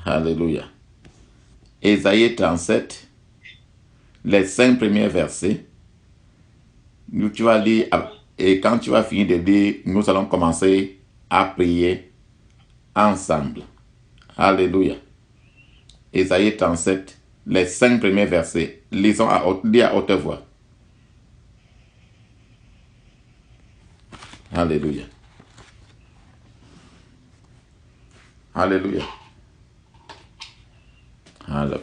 Alléluia. Ésaïe 37, les 5 premiers versets. Tu vas lire, et quand tu vas finir de lire, nous allons commencer à prier ensemble. Alléluia. Ésaïe 37, les 5 premiers versets. Lisons à haute voix. Alléluia. Alléluia. Alors,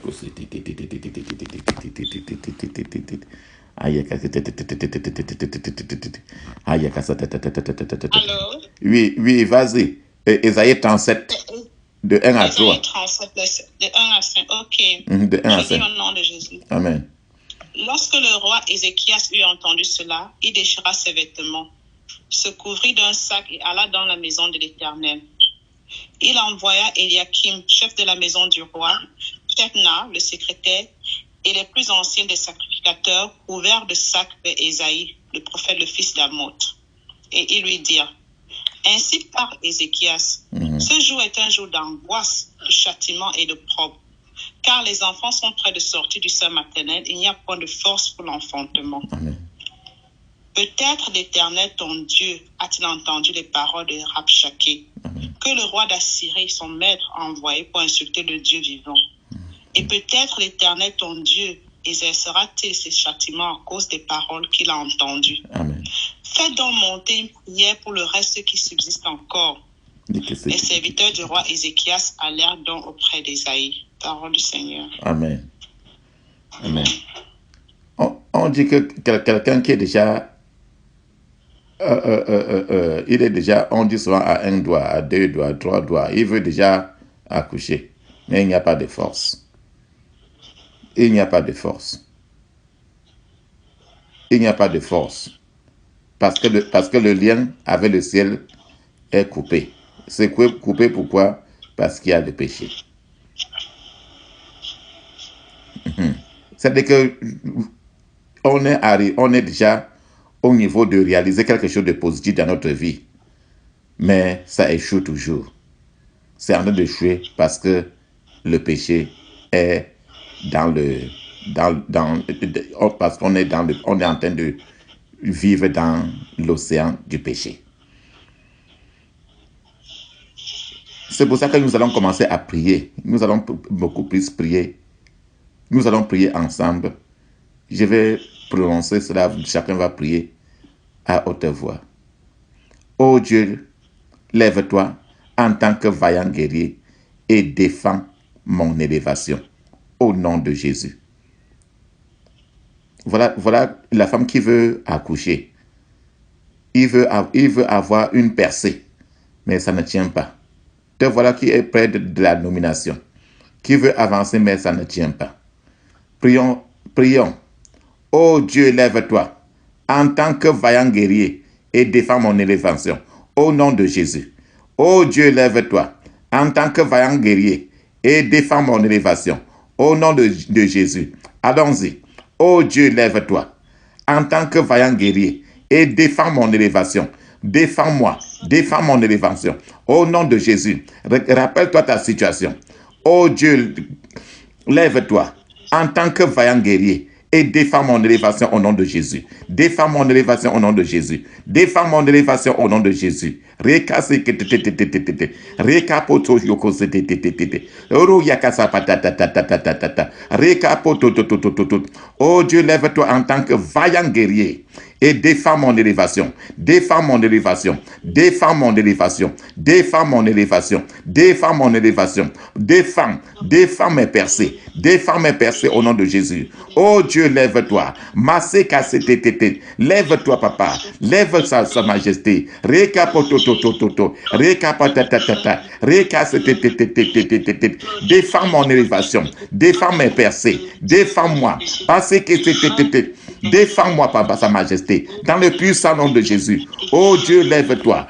oui, vas-y. Ésaïe 37, de 1 à 3. Ésaïe 37, de 1 à 5, ok. De 1 à 5. Je dis au nom de Jésus. Amen. Lorsque le roi Ézéchias eut entendu cela, il déchira ses vêtements, se couvrit d'un sac et alla dans la maison de l'Éternel. Il envoya Eliakim, chef de la maison du roi, Shebna, le secrétaire, et les plus anciens des sacrificateurs, couverts de sacs vers Ésaïe, le prophète, le fils d'Amoth. Et ils lui dirent, ainsi parle Ézéchias, ce jour est un jour d'angoisse, de châtiment et de propre, car les enfants sont près de sortir du sein maternel, il n'y a point de force pour l'enfantement. Peut-être l'Éternel, ton Dieu, a-t-il entendu les paroles de Rabshakeh, que le roi d'Assyrie, son maître, a envoyé pour insulter le Dieu vivant. Et peut-être l'Éternel, ton Dieu, exercera-t-il ses châtiments à cause des paroles qu'il a entendues. Amen. Faites donc monter une prière pour le reste qui subsiste encore. Les serviteurs du roi Ézéchias allèrent donc auprès d'Ésaïe. Parole du Seigneur. Amen. Amen. On dit que quelqu'un qui est déjà... il est déjà, on dit souvent à 1 doigt, à 2 doigts, à 3 doigts. Il veut déjà accoucher. Mais il n'y a pas de force. Il n'y a pas de force. Il n'y a pas de force. Parce que le lien avec le ciel est coupé. C'est coupé pourquoi? Parce qu'il y a le péché. C'est-à-dire que on est déjà au niveau de réaliser quelque chose de positif dans notre vie. Mais ça échoue toujours. C'est en train d'échouer parce que le péché est parce qu'on est on est en train de vivre dans l'océan du péché. C'est pour ça que nous allons commencer à prier. Nous allons beaucoup plus prier. Nous allons prier ensemble. Je vais prononcer cela, chacun va prier à haute voix. Ô Dieu, lève-toi en tant que vaillant guerrier et défends mon élévation. Au nom de Jésus. Voilà la femme qui veut accoucher. Il veut avoir une percée, mais ça ne tient pas. Te voilà qui est près de la nomination, qui veut avancer, mais ça ne tient pas. Prions. Ô Dieu, lève-toi en tant que vaillant guerrier et défends mon élévation. Au nom de Jésus. Ô Dieu, lève-toi en tant que vaillant guerrier et défends mon élévation. Au nom de Jésus. Allons-y. Ô Dieu, lève-toi en tant que vaillant guerrier et défends mon élévation. Défends-moi, défends mon élévation. Au nom de Jésus, rappelle-toi ta situation. Ô Dieu, lève-toi en tant que vaillant guerrier et défends mon élévation au nom de Jésus. Défends mon élévation au nom de Jésus. Défends mon élévation au nom de Jésus. Oh Dieu, lève-toi en tant que vaillant guerrier et défends mon élévation. Défends mon élévation. Défends mon élévation. Défends mon élévation. Défends mon élévation. Défends mes percées. Défends mes percées au nom de Jésus. Oh Dieu, lève-toi. Lève-toi, papa. Lève sa majesté. Défends mon élévation. Défends mes percées. Défends-moi. Défends-moi, papa, sa majesté. Dans le puissant nom de Jésus. Oh Dieu, lève-toi.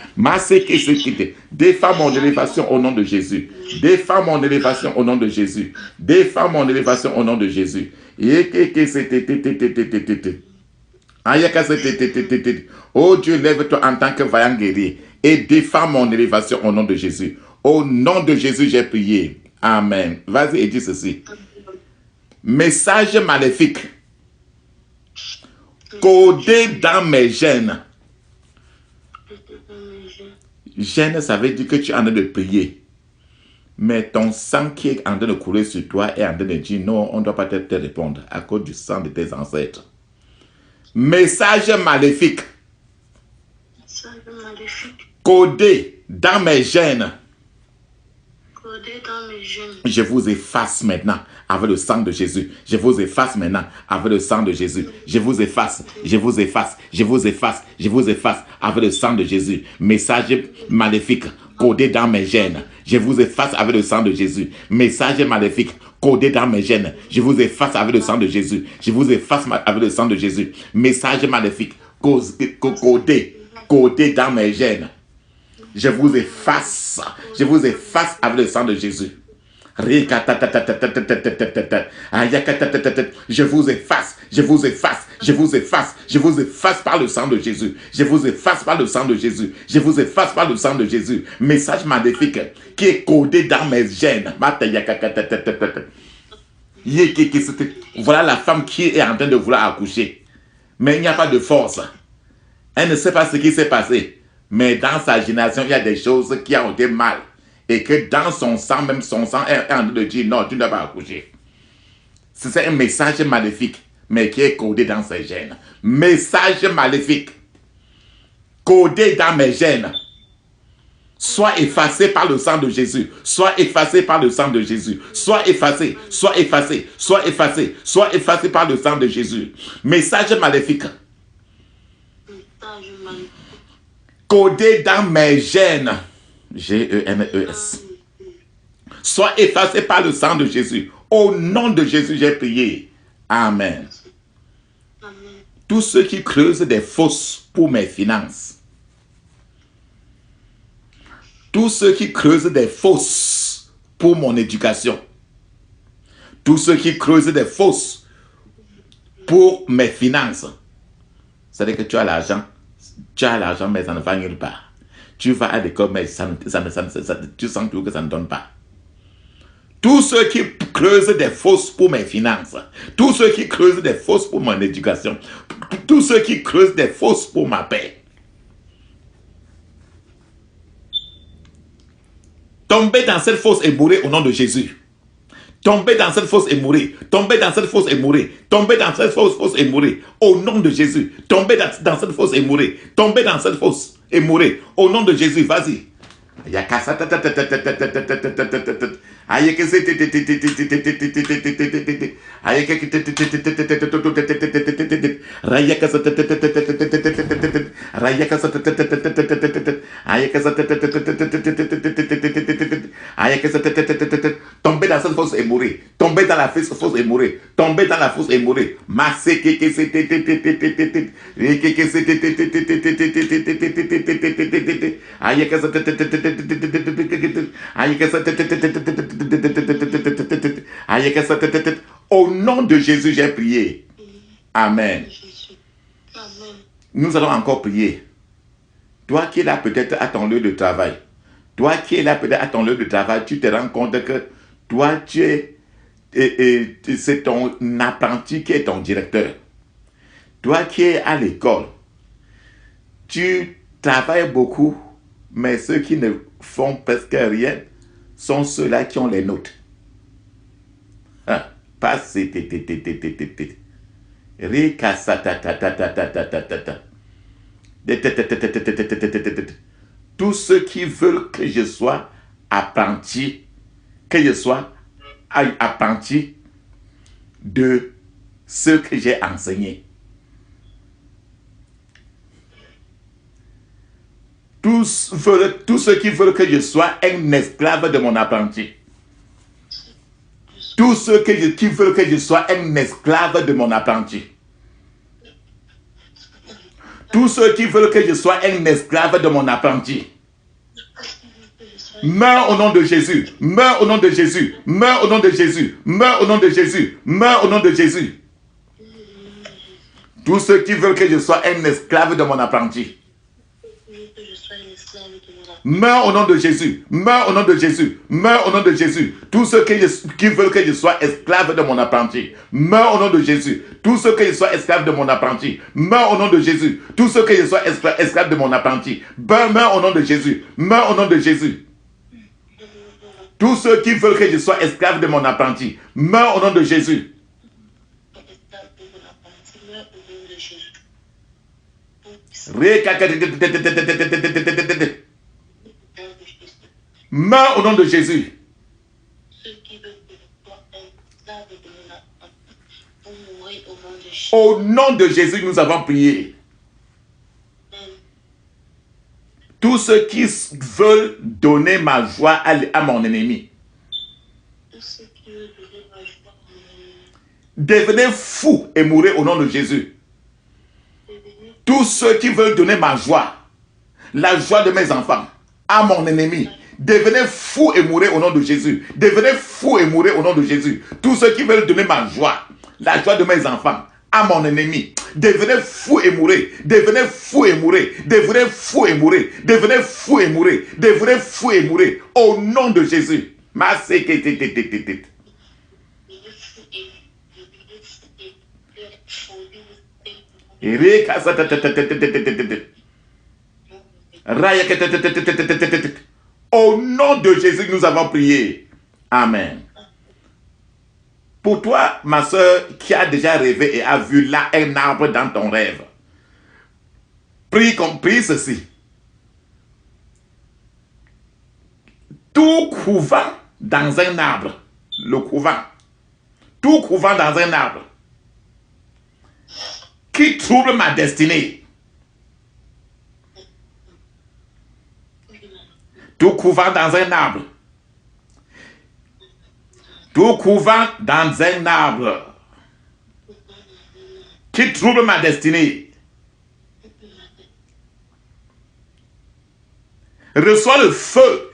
Défends mon élévation au nom de Jésus. Défends mon élévation au nom de Jésus. Défends mon élévation au nom de Jésus. Oh Dieu, lève-toi en tant que vaillant guerrier et défends mon élévation au nom de Jésus. Au nom de Jésus, j'ai prié. Amen. Vas-y et dis ceci. Message maléfique codé dans mes gènes. Gêne, ça veut dire que tu es en train de prier. Mais ton sang qui est en train de couler sur toi est en train de dire non, on ne doit pas te répondre à cause du sang de tes ancêtres. Message maléfique. Codé dans mes gènes. Je vous efface maintenant avec le sang de Jésus. Je vous efface maintenant avec le sang de Jésus. Je vous efface, je vous efface, je vous efface, je vous efface avec le sang de Jésus. Message maléfique codé dans mes gènes. Je vous efface avec le sang de Jésus. Message maléfique codé dans mes gènes. Je vous efface avec le sang de Jésus. Je vous efface avec le sang de Jésus. Message maléfique codé dans mes gènes. Je vous efface avec le sang de Jésus. Je vous efface, je vous efface, je vous efface, je vous efface par le sang de Jésus. Je vous efface par le sang de Jésus. Je vous efface par le sang de Jésus. Message maléfique qui est codé dans mes gènes. Voilà la femme qui est en train de vouloir accoucher. Mais il n'y a pas de force. Elle ne sait pas ce qui s'est passé. Mais dans sa génération, il y a des choses qui ont été mal. Et que dans son sang, même son sang est en train de dire non, tu ne dois pas accoucher. C'est un message maléfique, mais qui est codé dans ses gènes. Message maléfique, codé dans mes gènes. Sois effacé par le sang de Jésus. Sois effacé par le sang de Jésus. Sois effacé, sois effacé, sois effacé, sois effacé par le sang de Jésus. Message maléfique. Codé dans mes gènes. G-E-N-E-S. Sois effacé par le sang de Jésus. Au nom de Jésus, j'ai prié. Amen. Amen. Tous ceux qui creusent des fosses pour mes finances. Tous ceux qui creusent des fosses pour mon éducation. Tous ceux qui creusent des fosses pour mes finances. C'est-à-dire que tu as l'argent, mais ça ne va nulle part. Tu vas à l'école, mais tu sens toujours que ça ne donne pas. Tous ceux qui creusent des fosses pour mes finances, tous ceux qui creusent des fosses pour mon éducation, tous ceux qui creusent des fosses pour ma paix, tombez dans cette fosse et mourrez au nom de Jésus. Tombez dans cette fosse et mourrez. Tombez dans cette fosse et mourrez. Tombez dans cette fosse et mourrez. Au nom de Jésus. Tombez dans cette fosse et mourrez. Tombez dans cette fosse et mourrez. Au nom de Jésus. Vas-y. Tombez dans cette fosse et mourir. Tombez dans la fosse et mourir. Tombez dans la fosse et mourir. Au nom de Jésus, j'ai prié. Amen. Nous allons encore prier. Toi qui es là peut-être à ton lieu de travail. Toi qui es là peut-être à ton lieu de travail, tu te rends compte que toi, tu es, c'est ton apprenti qui est ton directeur. Toi qui es à l'école, tu travailles beaucoup, mais ceux qui ne font presque rien sont ceux-là qui ont les notes. Pas tous ceux qui veulent que je sois apprenti, que je sois apprenti de ce que j'ai enseigné. Tous ceux qui veulent que je sois un esclave de mon apprenti. Tous ceux qui veulent que je sois un esclave de mon apprenti. Tous ceux qui veulent que je sois un esclave de mon apprenti. Meurs au nom de Jésus. Meurs au nom de Jésus. Meurs au nom de Jésus. Meurs au nom de Jésus. Meurs au nom de Jésus. Tous ceux qui veulent que je sois un esclave de mon apprenti. Meurs au nom de Jésus. Meurs au nom de Jésus. Meurs au nom de Jésus. Tous ceux qui veulent que je sois esclave de mon apprenti. Meurs au nom de Jésus. Tous ceux que je sois esclave de mon apprenti. Meurs au nom de Jésus. Tous ceux que je sois esclave de mon apprenti. Meurs au nom de Jésus. Meurs au nom de Jésus. Tous ceux qui veulent que je sois esclave de mon apprenti. Meurs au nom de Jésus. Meurs au nom de Jésus. Au nom de Jésus, nous avons prié. Tous ceux qui veulent donner ma joie à mon ennemi. Devenez fous et mourrez au nom de Jésus. Tous ceux qui veulent donner ma joie, la joie de mes enfants, à mon ennemi. Devenez fous et mourrez au nom de Jésus. Devenez fous et mourrez au nom de Jésus. Tous ceux qui veulent donner ma joie, la joie de mes enfants, à mon ennemi. Devenez fous et mourrez. Devenez fous et mourrez. Devenez fous et mourrez. Devenez fous et mourrez. Devenez fous et mourrez. Au nom de Jésus. Au nom de Jésus, nous avons prié. Amen. Pour toi, ma soeur, qui a déjà rêvé et a vu là un arbre dans ton rêve, prie ceci. Tout couvent dans un arbre, le couvent, tout couvent dans un arbre, qui trouble ma destinée. Tout couvent dans un arbre. Tout couvent dans un arbre qui trouble ma destinée. Reçois le feu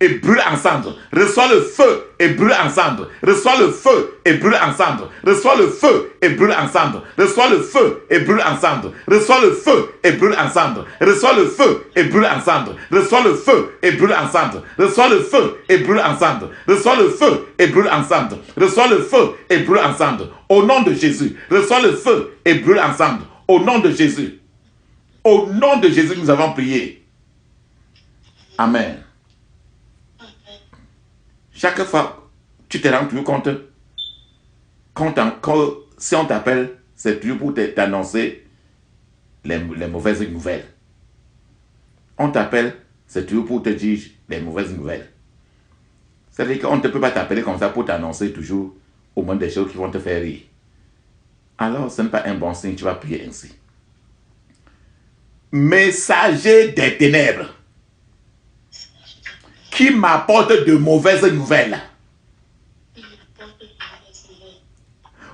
et brûle ensemble. Reçois le feu et brûle ensemble. Reçois le feu et brûle ensemble. Reçois le feu et brûle ensemble. Reçois le feu et brûle ensemble. Reçois le feu et brûle ensemble. Reçois le feu et brûle ensemble. Reçois le feu et brûle ensemble. Reçois le feu et brûle ensemble. Reçois le feu et brûle ensemble. Reçois le feu et brûle ensemble. Au nom de Jésus. Reçois le feu et brûle ensemble. Au nom de Jésus. Au nom de Jésus, nous avons prié. Amen. Chaque fois, tu te rends toujours compte, si on t'appelle, c'est toujours pour t'annoncer les mauvaises nouvelles. On t'appelle, c'est toujours pour te dire les mauvaises nouvelles. C'est-à-dire qu'on ne peut pas t'appeler comme ça pour t'annoncer toujours au moins des choses qui vont te faire rire. Alors, ce n'est pas un bon signe, tu vas prier ainsi. Messager des ténèbres, qui m'apporte de mauvaises nouvelles.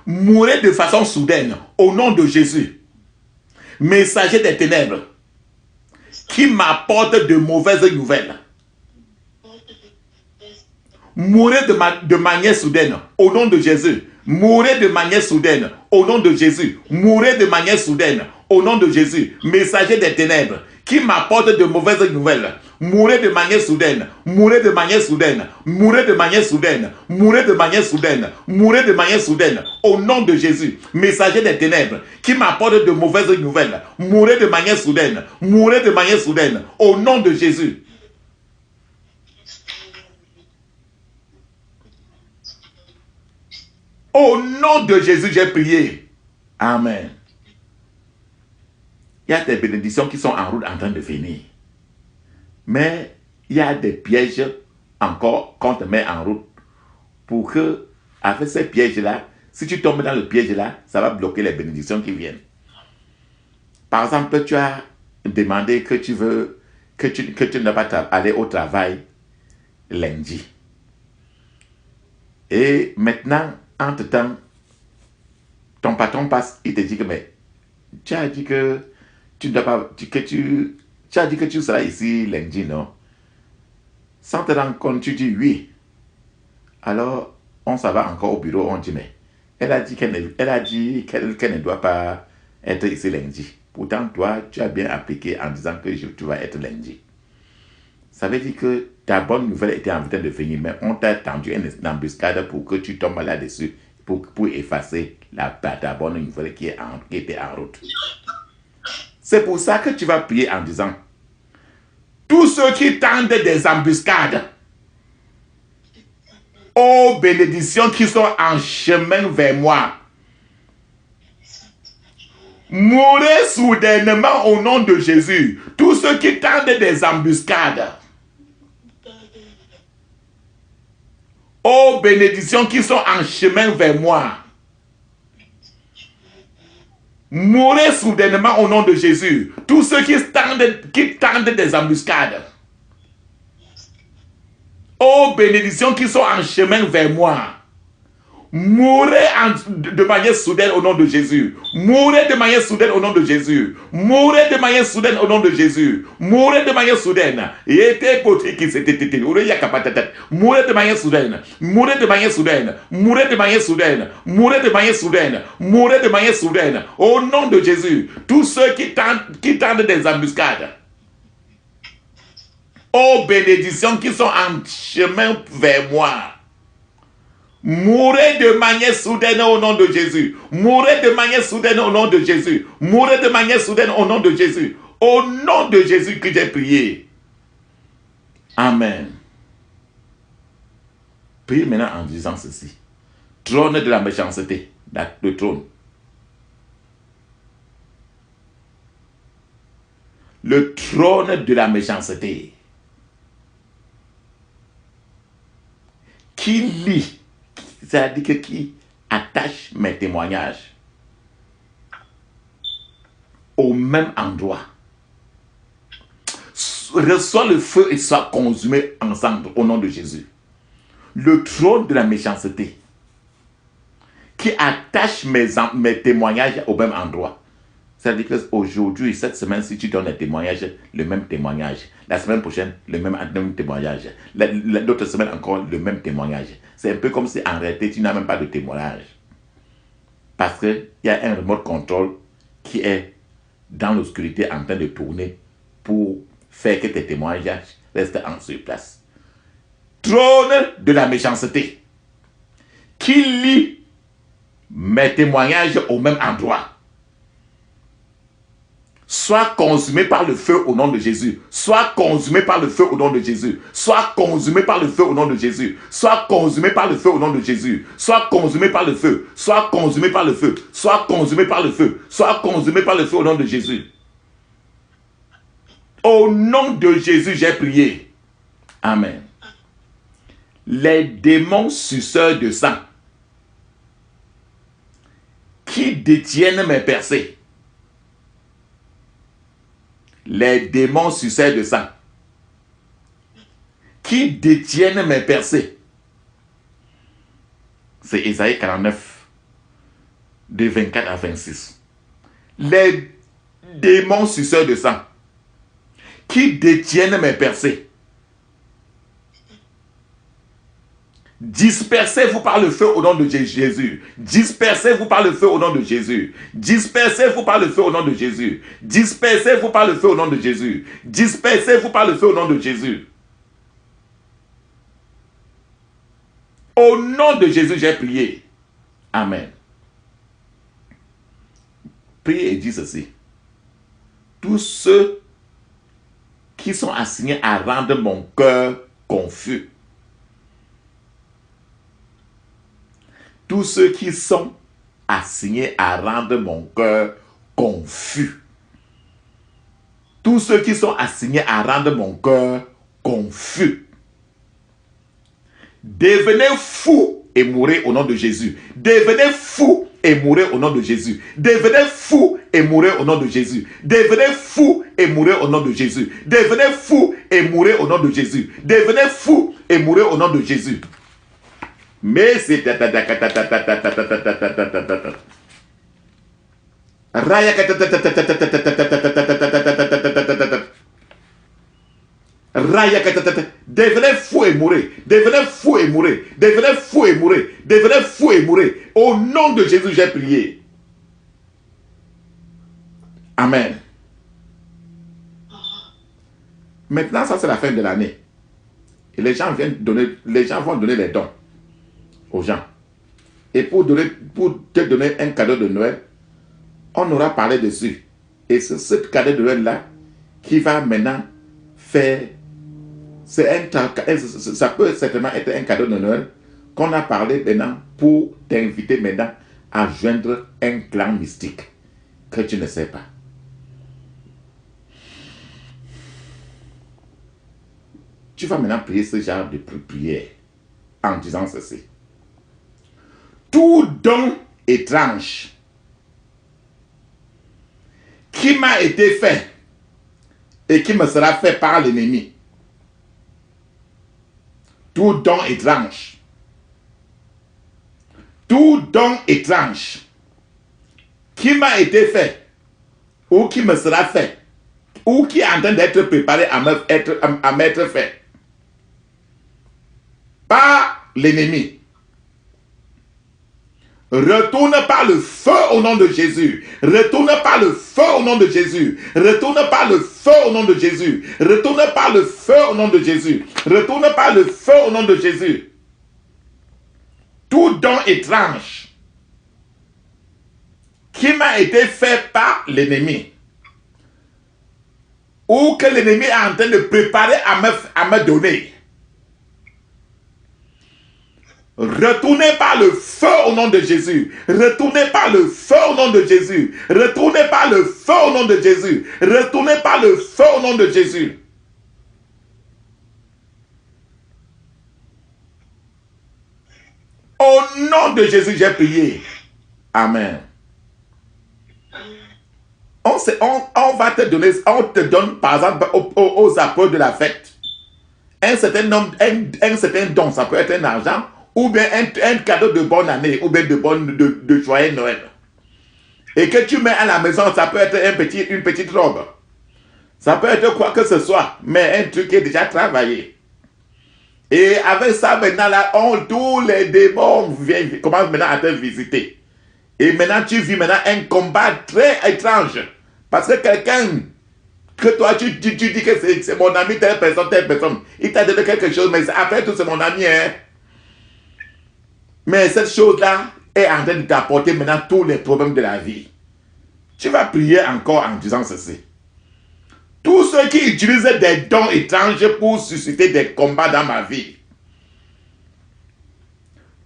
Mourez de façon soudaine au nom de Jésus. Messager des ténèbres, qui m'apporte de mauvaises nouvelles. Mourez de manière soudaine au nom de Jésus. Mourez de manière soudaine au nom de Jésus. Mourez de manière soudaine au nom de Jésus. Messager des ténèbres, qui m'apporte de mauvaises nouvelles. Mourez de manière soudaine. Mourez de manière soudaine. Mourez de manière soudaine. Mourez de manière soudaine. Mourez de manière soudaine. Au nom de Jésus. Messager des ténèbres, qui m'apporte de mauvaises nouvelles. Mourez de manière soudaine. Mourez de manière soudaine. Au nom de Jésus. Au nom de Jésus, j'ai prié. Amen. Il y a des bénédictions qui sont en route en train de venir. Mais il y a des pièges encore qu'on te met en route. Pour que, avec ces pièges-là, si tu tombes dans le piège-là, ça va bloquer les bénédictions qui viennent. Par exemple, tu as demandé que tu ne vas pas aller au travail lundi. Et maintenant, entre-temps, ton patron passe, il te dit que mais tu as dit que tu ne dois pas, tu as dit que tu seras ici lundi, non? Sans te rendre compte, tu dis oui. Alors, on s'en va encore au bureau, on dit mais elle a dit qu'elle ne doit pas être ici lundi. Pourtant, toi, tu as bien appliqué en disant que tu vas être lundi. Ça veut dire que ta bonne nouvelle était en train de venir, mais on t'a tendu une embuscade pour que tu tombes là-dessus, pour effacer ta bonne nouvelle qui était en route. C'est pour ça que tu vas prier en disant, tous ceux qui tendent des embuscades aux bénédictions qui sont en chemin vers moi, mourrez soudainement au nom de Jésus. Tous ceux qui tendent des embuscades aux bénédictions qui sont en chemin vers moi, mourrez soudainement au nom de Jésus. Tous ceux qui tendent des embuscades aux bénédictions qui sont en chemin vers moi, mourrez de manière soudaine au nom de Jésus. Mourrez de manière soudaine au nom de Jésus. Mourrez de manière soudaine au nom de Jésus. Mourrez de manière soudaine. Mourrez de manière soudaine. Mourrez de manière soudaine. Mourrez de manière soudaine. Mourrez de manière soudaine. Mourrez de manière soudaine. Au nom de Jésus. Tous ceux qui tendent des embuscades aux bénédictions qui sont en chemin vers moi, mourrez de manière soudaine au nom de Jésus. Mourrez de manière soudaine au nom de Jésus. Mourrez de manière soudaine au nom de Jésus. Au nom de Jésus que j'ai prié. Amen. Prie maintenant en disant ceci. Trône de la méchanceté. Le trône. Le trône de la méchanceté. Qui lit, c'est-à-dire que qui attache mes témoignages au même endroit, reçoit le feu et soit consumé ensemble au nom de Jésus. Le trône de la méchanceté qui attache mes témoignages au même endroit. C'est-à-dire qu'aujourd'hui, cette semaine, si tu donnes un témoignage, le même témoignage. La semaine prochaine, le même témoignage. L'autre semaine encore, le même témoignage. C'est un peu comme si en réalité, tu n'as même pas de témoignage. Parce qu'il y a un remote control qui est dans l'obscurité en train de tourner pour faire que tes témoignages restent sur place. Trône de la méchanceté qui lie mes témoignages au même endroit. Soit consumé par le feu au nom de Jésus. Soit consumé par le feu au nom de Jésus. Soit consumé par le feu au nom de Jésus. Soit consumé par le feu au nom de Jésus. Soit consumé par le feu. Soit consumé par le feu. Soit consumé par le feu. Soit consumé par le feu au nom de Jésus. Au nom de Jésus, j'ai prié. Amen. Les démons suceurs de sang qui détiennent mes percées. Les démons suceurs de sang qui détiennent mes percées. C'est Ésaïe 49, de 24 à 26. Les démons suceurs de sang qui détiennent mes percées. Dispersez-vous par le feu au nom de Jésus. Dispersez-vous par le feu au nom de Jésus. Dispersez-vous par le feu au nom de Jésus. Dispersez-vous par le feu au nom de Jésus. Dispersez-vous par le feu au nom de Jésus. Au nom de Jésus, j'ai prié. Amen. Priez et dis ceci. Tous ceux qui sont assignés à rendre mon cœur confus, tous ceux qui sont assignés à rendre mon cœur confus. Tous ceux qui sont assignés à rendre mon cœur confus. Devenez fous et mourrez au nom de Jésus. Devenez fous et mourrez au nom de Jésus. Devenez fous et mourrez au nom de Jésus. Devenez fous et mourrez au nom de Jésus. Devenez fous et mourrez au nom de Jésus. Devenez fous et mourrez au nom de Jésus. Mais c'est devenez fou et mourrez. Devenez fou et mourrez. Devenez fou et mourrez. Devenez fou et mourrez. Au nom de Jésus, j'ai prié. Amen. Maintenant, ça c'est la fin de l'année. Et les gens vont donner les dons aux gens. Et pour te donner un cadeau de Noël, on aura parlé dessus. Et c'est ce cadeau de Noël-là qui va maintenant faire... Ça peut certainement être un cadeau de Noël qu'on a parlé maintenant pour t'inviter maintenant à joindre un clan mystique que tu ne sais pas. Tu vas maintenant prier ce genre de prière en disant ceci. Tout don étrange qui m'a été fait et qui me sera fait par l'ennemi. Tout don étrange. Tout don étrange qui m'a été fait ou qui me sera fait ou qui est en train d'être préparé à m'être fait par l'ennemi. Retourne par le feu au nom de Jésus. Retourne par le feu au nom de Jésus. Retourne par le feu au nom de Jésus. Retourne par le feu au nom de Jésus. Retourne par le feu au nom de Jésus. Tout don étrange qui m'a été fait par l'ennemi ou que l'ennemi est en train de préparer à me donner. Retournez par le feu au nom de Jésus. Retournez par le feu au nom de Jésus. Retournez par le feu au nom de Jésus. Retournez par le feu au nom de Jésus. Au nom de Jésus, j'ai prié. Amen. On va te donner, on te donne par exemple aux apôtres de la fête un certain don, ça peut être un argent ou bien un cadeau de bonne année ou bien de joyeux Noël. Et que tu mets à la maison, ça peut être une petite robe. Ça peut être quoi que ce soit, mais un truc qui est déjà travaillé. Et avec ça, maintenant, là, tous les démons commencent maintenant à te visiter. Et maintenant, tu vis maintenant un combat très étrange. Parce que quelqu'un, que toi, tu dis que c'est mon ami, telle personne. Il t'a donné quelque chose, mais après tout, c'est mon ami. Hein? Mais cette chose-là est en train de t'apporter maintenant tous les problèmes de la vie. Tu vas prier encore en disant ceci. Tous ceux qui utilisent des dons étranges pour susciter des combats dans ma vie.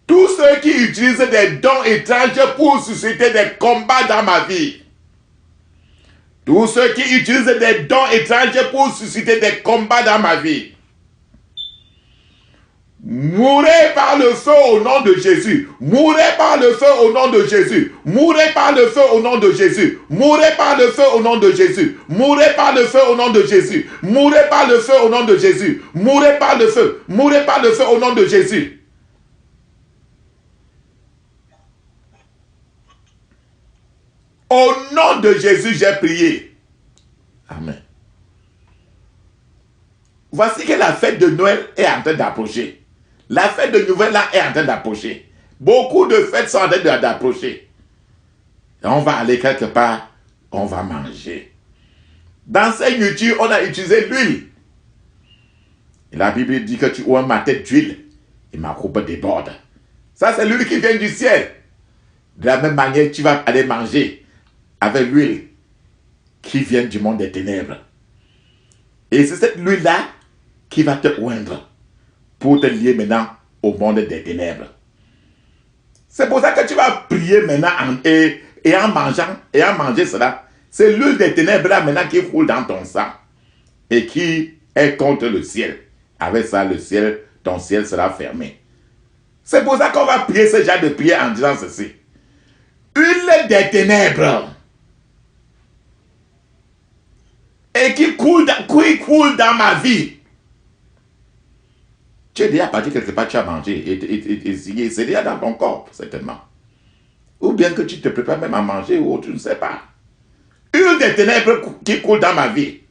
Tous ceux qui utilisent des dons étranges pour susciter des combats dans ma vie. Tous ceux qui utilisent des dons étranges pour susciter des combats dans ma vie. Mourez par le feu au nom de Jésus. Mourez par le feu au nom de Jésus. Mourez par le feu au nom de Jésus. Mourez par le feu au nom de Jésus. Mourez par le feu au nom de Jésus. Mourez par le feu au nom de Jésus. Mourez par le feu. Mourez par le feu au nom de Jésus. Au nom de Jésus, j'ai prié. Amen. Voici que la fête de Noël est en train d'approcher. La fête de Noël là est en train d'approcher. Beaucoup de fêtes sont en train d'approcher. Et on va aller quelque part, on va manger. Dans ces nourritures, on a utilisé l'huile. Et la Bible dit que tu ouvres ma tête d'huile et ma coupe déborde. Ça, c'est l'huile qui vient du ciel. De la même manière, tu vas aller manger avec l'huile qui vient du monde des ténèbres. Et c'est cette huile-là qui va te oindre pour te lier maintenant au monde des ténèbres. C'est pour ça que tu vas prier maintenant et en manger cela. C'est l'huile des ténèbres là maintenant qui coule dans ton sang et qui est contre le ciel. Avec ça, ton ciel sera fermé. C'est pour ça qu'on va prier ce genre de prière en disant ceci. Huile des ténèbres et qui coule dans ma vie. Tu es déjà parti quelque part, tu as mangé et c'est déjà dans ton corps, certainement. Ou bien que tu te prépares même à manger ou tu ne sais pas. Huile des ténèbres qui coule dans ma vie.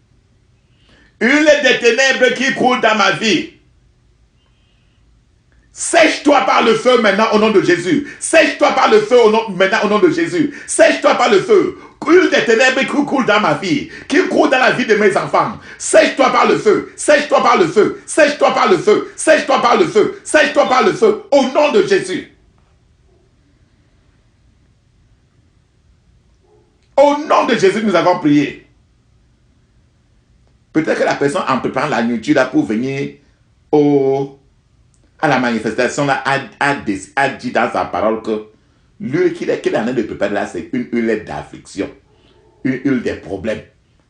Huile des ténèbres qui coule dans ma vie. Sèche-toi par le feu maintenant au nom de Jésus. Sèche-toi par le feu maintenant au nom de Jésus. Sèche-toi par le feu. Huile des ténèbres qui coule dans ma vie, qui coule dans la vie de mes enfants. Sèche-toi par le feu. Sèche-toi par le feu. Sèche-toi par le feu. Sèche-toi par le feu. Sèche-toi par le feu au nom de Jésus. Au nom de Jésus, nous avons prié. Peut-être que la personne entreprend la nourriture là pour venir à la manifestation là, a dit dans sa parole que l'huile qu'il est en train de préparer là, c'est une huile d'affliction, une huile des problèmes.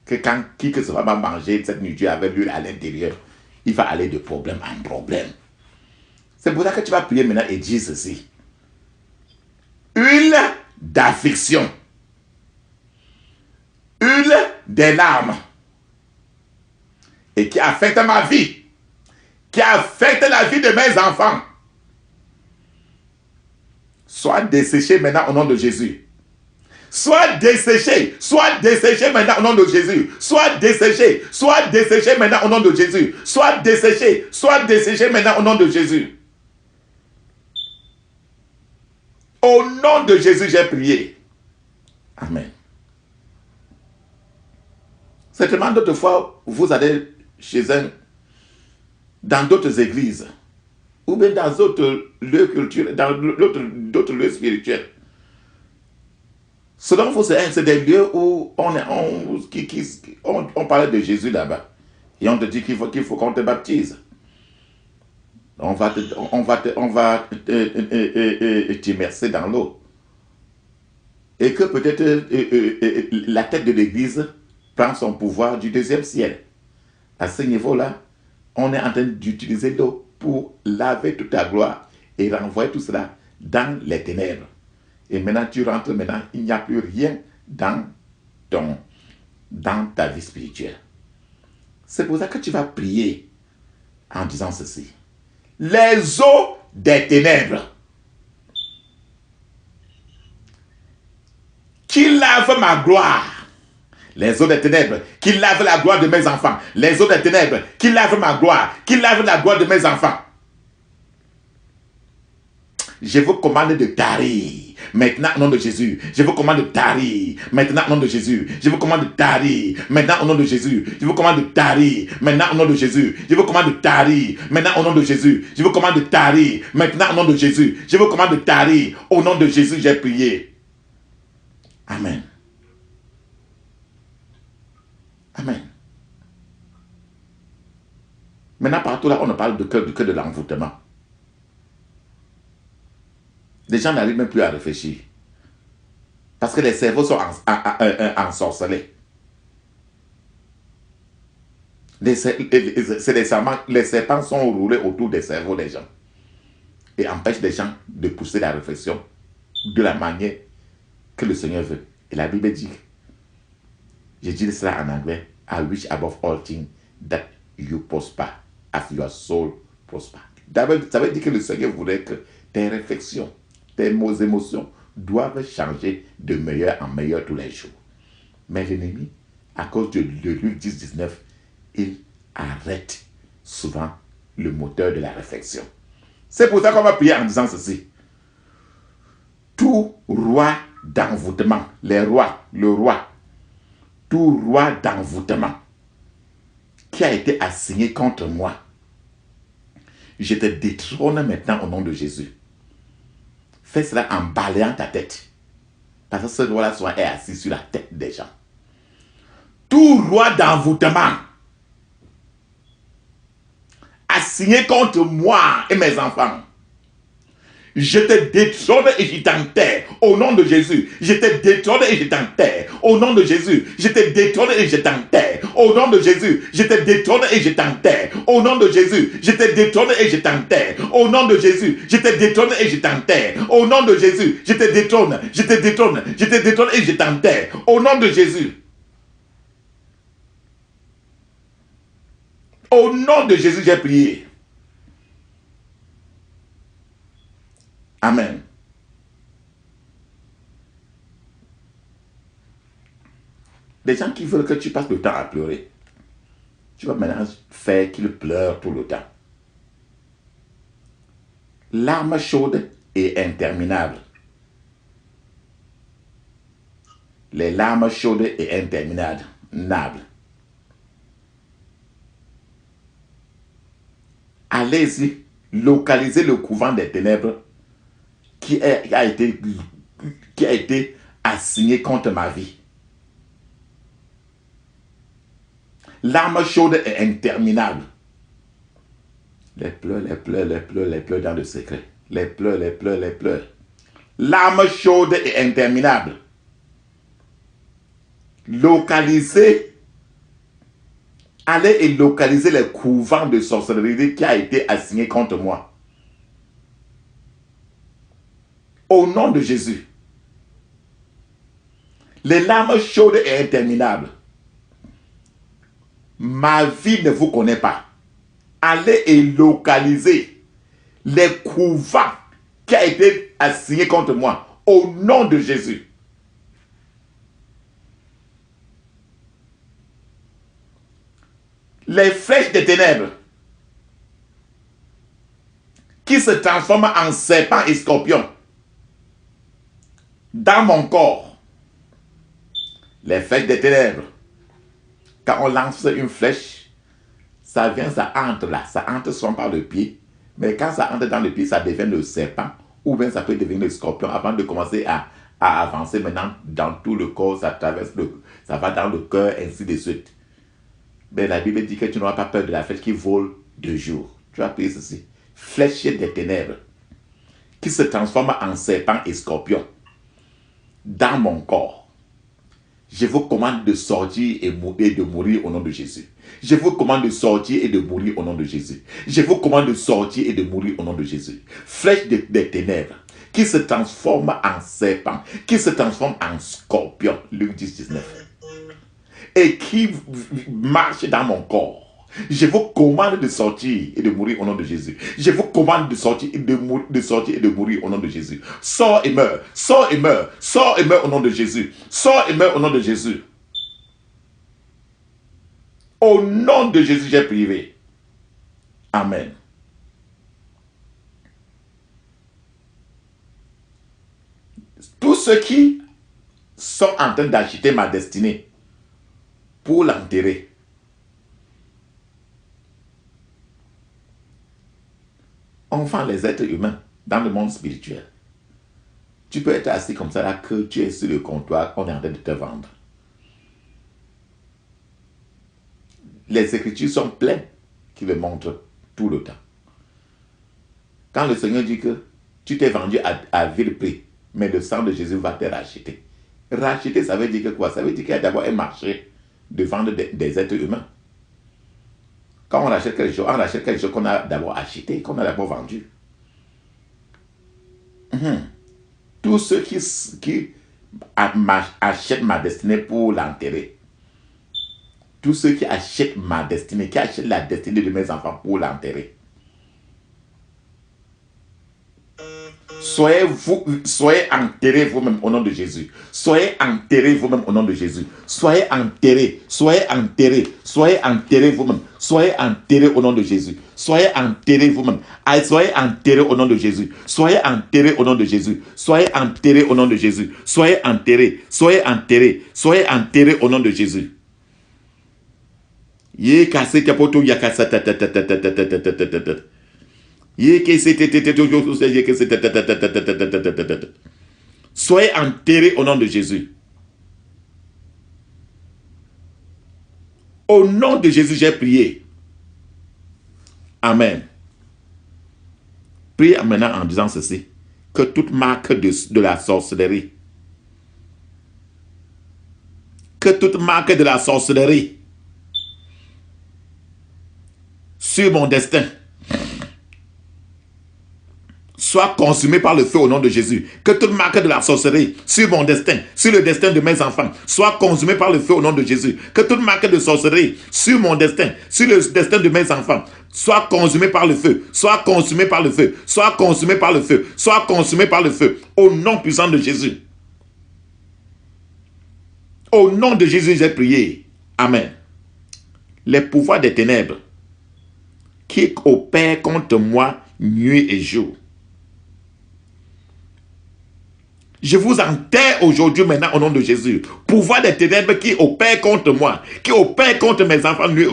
Que quand qui que ce soit va manger cette nourriture avec l'huile à l'intérieur, il va aller de problème en problème. C'est pour ça que tu vas prier maintenant et dire ceci. Huile d'affliction. Huile des larmes. Et qui affecte ma vie. Qui affecte la vie de mes enfants. Sois desséché maintenant au nom de Jésus. Sois desséché maintenant au nom de Jésus. Sois desséché maintenant au nom de Jésus. Sois desséché maintenant au nom de Jésus. Au nom de Jésus, j'ai prié. Amen. Certainement, d'autres fois, vous allez dans d'autres églises, ou bien dans d'autres lieux culturels, dans d'autres lieux spirituels. Selon vous, c'est des lieux où on parlait de Jésus là-bas. Et on te dit qu'il faut qu'on te baptise. On va t'immerser dans l'eau. Et que peut-être la tête de l'église prend son pouvoir du deuxième ciel. À ce niveau-là, on est en train d'utiliser l'eau pour laver toute ta gloire et renvoyer tout cela dans les ténèbres. Et maintenant, tu rentres maintenant, il n'y a plus rien dans ta vie spirituelle. C'est pour ça que tu vas prier en disant ceci. Les eaux des ténèbres qui lavent ma gloire. Les eaux des ténèbres qui lavent la gloire de mes enfants. Les eaux des ténèbres qui lavent ma gloire, qui lavent la gloire de mes enfants. Je vous commande de tarir. Maintenant, au nom de Jésus. Je vous commande de tarir. Maintenant, au nom de Jésus. Je vous commande de tarir. Maintenant, au nom de Jésus. Je vous commande de tarir. Maintenant, au nom de Jésus. Je vous commande de tarir. Maintenant, au nom de Jésus. Je vous commande de tarir. Maintenant, au nom de Jésus. Je vous commande de tarir. Au nom de Jésus, j'ai prié. Amen. Amen. Maintenant, partout là, on ne parle que de l'envoûtement. Les gens n'arrivent même plus à réfléchir. Parce que les cerveaux sont ensorcelés. Les serpents sont roulés autour des cerveaux des gens. Et empêchent les gens de pousser la réflexion de la manière que le Seigneur veut. Et la Bible dit, je dis cela en anglais, I wish above all things that you prosper as your soul prosper. Ça veut dire que le Seigneur voudrait que tes réflexions, tes émotions doivent changer de meilleur en meilleur tous les jours. Mais l'ennemi, à cause de Luc 10-19, il arrête souvent le moteur de la réflexion. C'est pour ça qu'on va prier en disant ceci. Tout roi d'envoûtement, le roi, tout roi d'envoûtement qui a été assigné contre moi, je te détrône maintenant au nom de Jésus. Fais cela en balayant ta tête. Parce que ce roi-là soit assis sur la tête des gens. Tout roi d'envoûtement assigné contre moi et mes enfants, je te détrône et je t'enterre au nom de Jésus. Je te détrône et je t'enterre au nom de Jésus. Je te détrône et je t'enterre au nom de Jésus. Je te détrône et je t'enterre au nom de Jésus. Je te détrône et je t'enterre au nom de Jésus. Je te détrône et je t'enterre au nom de Jésus. Je te détrône, je te détrône, je te détrône et je t'enterre au nom de Jésus. Au nom de Jésus, j'ai prié. Amen. Les gens qui veulent que tu passes le temps à pleurer, tu vas maintenant faire qu'ils pleurent tout le temps. L'arme chaude et interminable. Les larmes chaudes et interminables. Allez-y, localisez le couvent des ténèbres qui a été assigné contre ma vie. L'arme chaude et interminable. Les pleurs dans le secret. Les pleurs. L'arme chaude et interminable. Allez et localisez les couvents de sorcellerie qui a été assigné contre moi. Au nom de Jésus. Les larmes chaudes et interminables. Ma vie ne vous connaît pas. Allez et localisez les couvents qui a été assigné contre moi. Au nom de Jésus. Les flèches des ténèbres qui se transforment en serpents et scorpions dans mon corps. Les flèches des ténèbres. Quand on lance une flèche, ça vient, ça entre là. Ça entre souvent par le pied. Mais quand ça entre dans le pied, ça devient le serpent. Ou bien ça peut devenir le scorpion avant de commencer à avancer maintenant dans tout le corps. Ça traverse ça va dans le cœur, ainsi de suite. Mais la Bible dit que tu n'auras pas peur de la flèche qui vole de jour. Tu as pris ceci. Flèche des ténèbres qui se transforme en serpent et scorpion dans mon corps. Je vous commande de sortir et de mourir au nom de Jésus. Je vous commande de sortir et de mourir au nom de Jésus. Je vous commande de sortir et de mourir au nom de Jésus. Flèche des ténèbres qui se transforme en serpent, qui se transforme en scorpion. Luc 10, 19. Et qui marche dans mon corps. Je vous commande de sortir et de mourir au nom de Jésus. Je vous commande de sortir et de mourir au nom de Jésus. Sors et meurs. Sors et meurs. Sors et meurs au nom de Jésus. Sors et meurs au nom de Jésus. Au nom de Jésus, j'ai prié. Amen. Tous ceux qui sont en train d'agiter ma destinée pour l'enterrer. On vend les êtres humains dans le monde spirituel. Tu peux être assis comme ça là, que tu es sur le comptoir, on est en train de te vendre. Les Écritures sont pleines qui le montrent tout le temps. Quand le Seigneur dit que tu t'es vendu à vil prix, mais le sang de Jésus va te racheter. Racheter, ça veut dire que quoi? Ça veut dire qu'il y a d'abord un marché de vendre des êtres humains. Quand on achète quelque chose qu'on a d'abord acheté, qu'on a d'abord vendu. Tous ceux qui achètent ma destinée pour l'enterrer, tous ceux qui achètent ma destinée, qui achètent la destinée de mes enfants pour l'enterrer, soyez enterrés vous-même au nom de Jésus. Soyez enterrés vous-même au nom de Jésus. Soyez enterrés vous-même. Soyez enterrés au nom de Jésus. Soyez enterrés vous-même. Soyez enterrés au nom de Jésus. Soyez enterrés au nom de Jésus. Soyez enterrés au nom de Jésus. Soyez enterrés au nom de Jésus. Soyez enterrés au nom de Jésus. Au nom de Jésus, j'ai prié. Amen. Priez maintenant en disant ceci. Que toute marque de la sorcellerie, sur mon destin soit consumée par le feu au nom de Jésus. Que toute marque de la sorcellerie sur mon destin, sur le destin de mes enfants, soit consumée par le feu au nom de Jésus. Que toute marque de sorcellerie sur mon destin, sur le destin de mes enfants, soit consumée par le feu, soit consumée par le feu, soit consumée par le feu, soit consumée par le feu, au nom puissant de Jésus. Au nom de Jésus, j'ai prié. Amen. Les pouvoirs des ténèbres qui opèrent contre moi nuit et jour, Je vous enterre aujourd'hui maintenant au nom de Jésus. Pouvoir des ténèbres qui opèrent contre moi, qui opèrent contre mes enfants nuit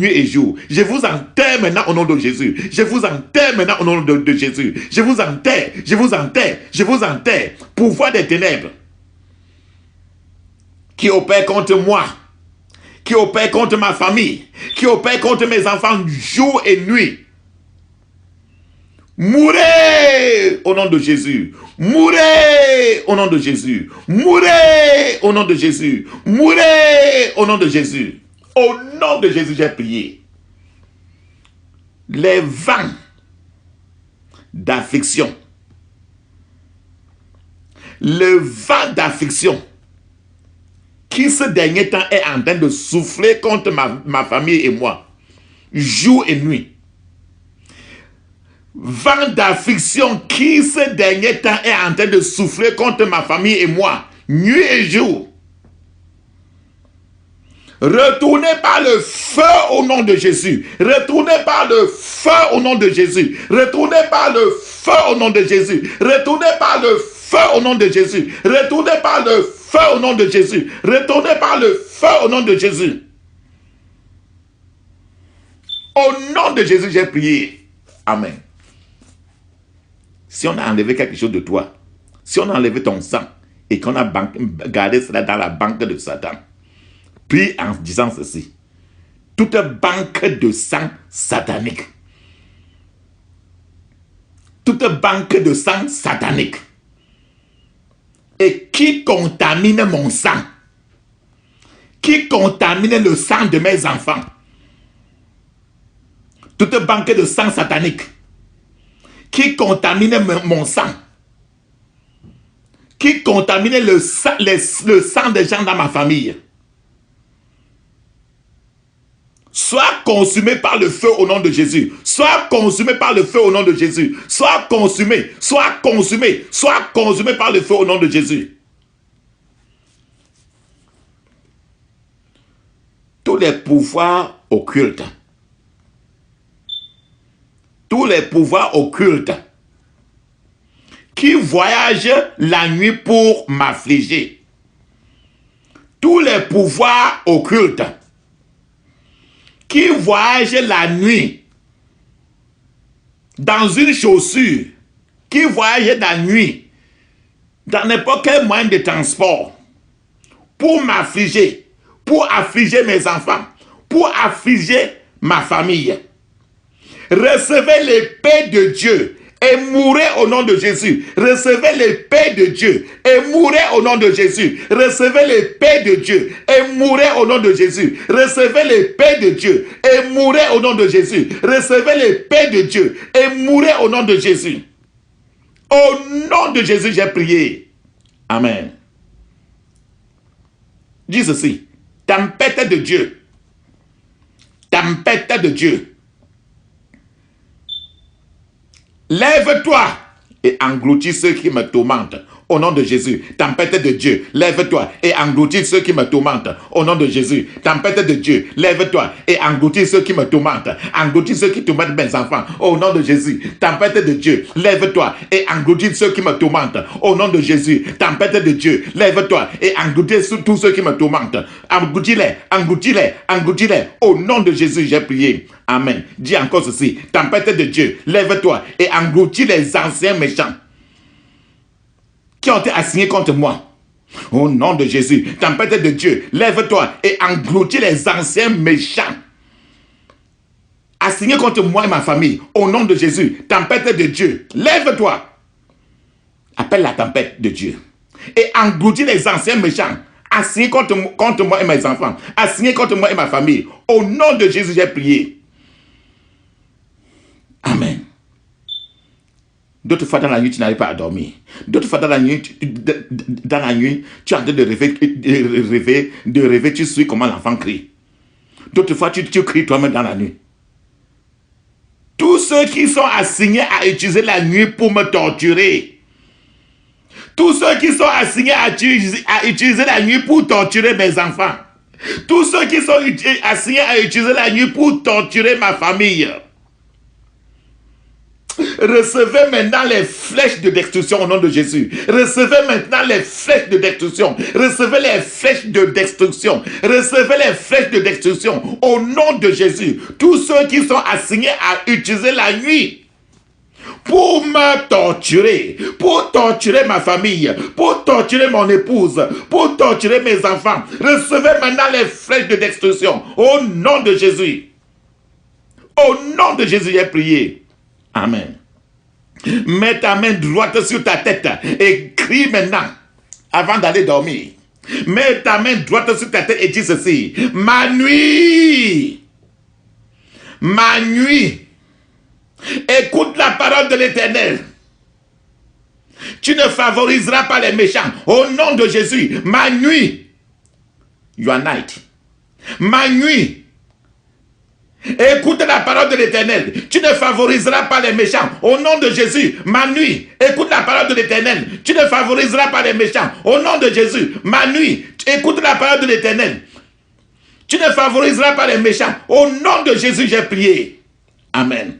et jour. Je vous enterre maintenant au nom de Jésus. Je vous enterre maintenant au nom de Jésus. Je vous enterre, je vous enterre, je vous enterre. Pouvoir des ténèbres qui opèrent contre moi, qui opèrent contre ma famille, qui opèrent contre mes enfants jour et nuit. Mourez au nom de Jésus. Mourez au nom de Jésus. Mourez au nom de Jésus. Mourez au nom de Jésus. Au nom de Jésus, j'ai prié. Les vents d'affliction, le vent d'affliction qui ce dernier temps est en train de souffler contre ma famille et moi, jour et nuit. Vent d'affliction qui ce dernier temps est en train de souffler contre ma famille et moi, nuit et jour. Retournez par le feu au nom de Jésus. Retournez par le feu au nom de Jésus. Retournez par le feu au nom de Jésus. Retournez par le feu au nom de Jésus. Retournez par le feu au nom de Jésus. Retournez par le feu au nom de Jésus. Au nom de Jésus, j'ai prié. Amen. Si on a enlevé quelque chose de toi, si on a enlevé ton sang et qu'on a gardé cela dans la banque de Satan, puis en disant ceci, toute banque de sang satanique, toute banque de sang satanique, et qui contamine mon sang, qui contamine le sang de mes enfants, toute banque de sang satanique, qui contamine mon sang, qui contamine le sang des gens dans ma famille, soit consumé par le feu au nom de Jésus. Soit consumé par le feu au nom de Jésus. Soit consumé, soit consumé, soit consumé par le feu au nom de Jésus. Tous les pouvoirs occultes, tous les pouvoirs occultes qui voyagent la nuit pour m'affliger, tous les pouvoirs occultes qui voyagent la nuit dans une chaussure, qui voyagent la nuit dans n'importe quel moyen de transport pour m'affliger, pour affliger mes enfants, pour affliger ma famille. Recevez l'épée de Dieu et mourrez au nom de Jésus. Recevez l'épée de Dieu et mourrez au nom de Jésus. Recevez l'épée de Dieu et mourrez au nom de Jésus. Recevez l'épée de Dieu et mourrez au nom de Jésus. Recevez l'épée de Dieu et mourrez au nom de Jésus. Au nom de Jésus, j'ai prié. Amen. Dis ceci. Tempête de Dieu. Tempête de Dieu. Lève-toi et engloutis ceux qui me tourmentent. Au nom de Jésus, tempête de Dieu, lève-toi et engloutis ceux qui me tourmentent. Au nom de Jésus, tempête de Dieu, lève-toi et engloutis ceux qui me tourmentent. Engloutis ceux qui tourmentent mes enfants. Au nom de Jésus, tempête de Dieu, lève-toi et engloutis ceux qui me tourmentent. Au nom de Jésus, tempête de Dieu, lève-toi et engloutis tous ceux qui me tourmentent. Engloutis-les, engloutis-les, engloutis-les. Au nom de Jésus, j'ai prié. Amen. Dis encore ceci. Tempête de Dieu, lève-toi et engloutis les anciens méchants qui ont été assignés contre moi. Au nom de Jésus, tempête de Dieu, lève-toi et engloutis les anciens méchants assignés contre moi et ma famille. Au nom de Jésus, tempête de Dieu, lève-toi. Appelle la tempête de Dieu et engloutis les anciens méchants assignés contre moi et mes enfants, assignés contre moi et ma famille. Au nom de Jésus, j'ai prié. Amen. D'autres fois dans la nuit, tu n'arrives pas à dormir. D'autres fois dans la nuit, tu es en train de rêver, tu suis comment l'enfant crie. D'autres fois, tu cries toi-même dans la nuit. Tous ceux qui sont assignés à utiliser la nuit pour me torturer, tous ceux qui sont assignés à utiliser la nuit pour torturer mes enfants, tous ceux qui sont assignés à utiliser la nuit pour torturer ma famille, Recevez maintenant les flèches de destruction au nom de Jésus. Recevez maintenant les flèches de destruction. Recevez les flèches de destruction. Recevez les flèches de destruction au nom de Jésus. Tous ceux qui sont assignés à utiliser la nuit pour me torturer, pour torturer ma famille, pour torturer mon épouse, pour torturer mes enfants. Recevez maintenant les flèches de destruction au nom de Jésus. Au nom de Jésus, j'ai prié. Amen. Mets ta main droite sur ta tête et crie maintenant avant d'aller dormir. Mets ta main droite sur ta tête et dis ceci. Ma nuit, écoute la parole de l'Éternel. Tu ne favoriseras pas les méchants. Au nom de Jésus, ma nuit, your night, ma nuit, écoute la parole de l'Éternel. Tu ne favoriseras pas les méchants. Au nom de Jésus, ma nuit, écoute la parole de l'Éternel. Tu ne favoriseras pas les méchants. Au nom de Jésus, ma nuit, écoute la parole de l'Éternel. Tu ne favoriseras pas les méchants. Au nom de Jésus, j'ai prié. Amen.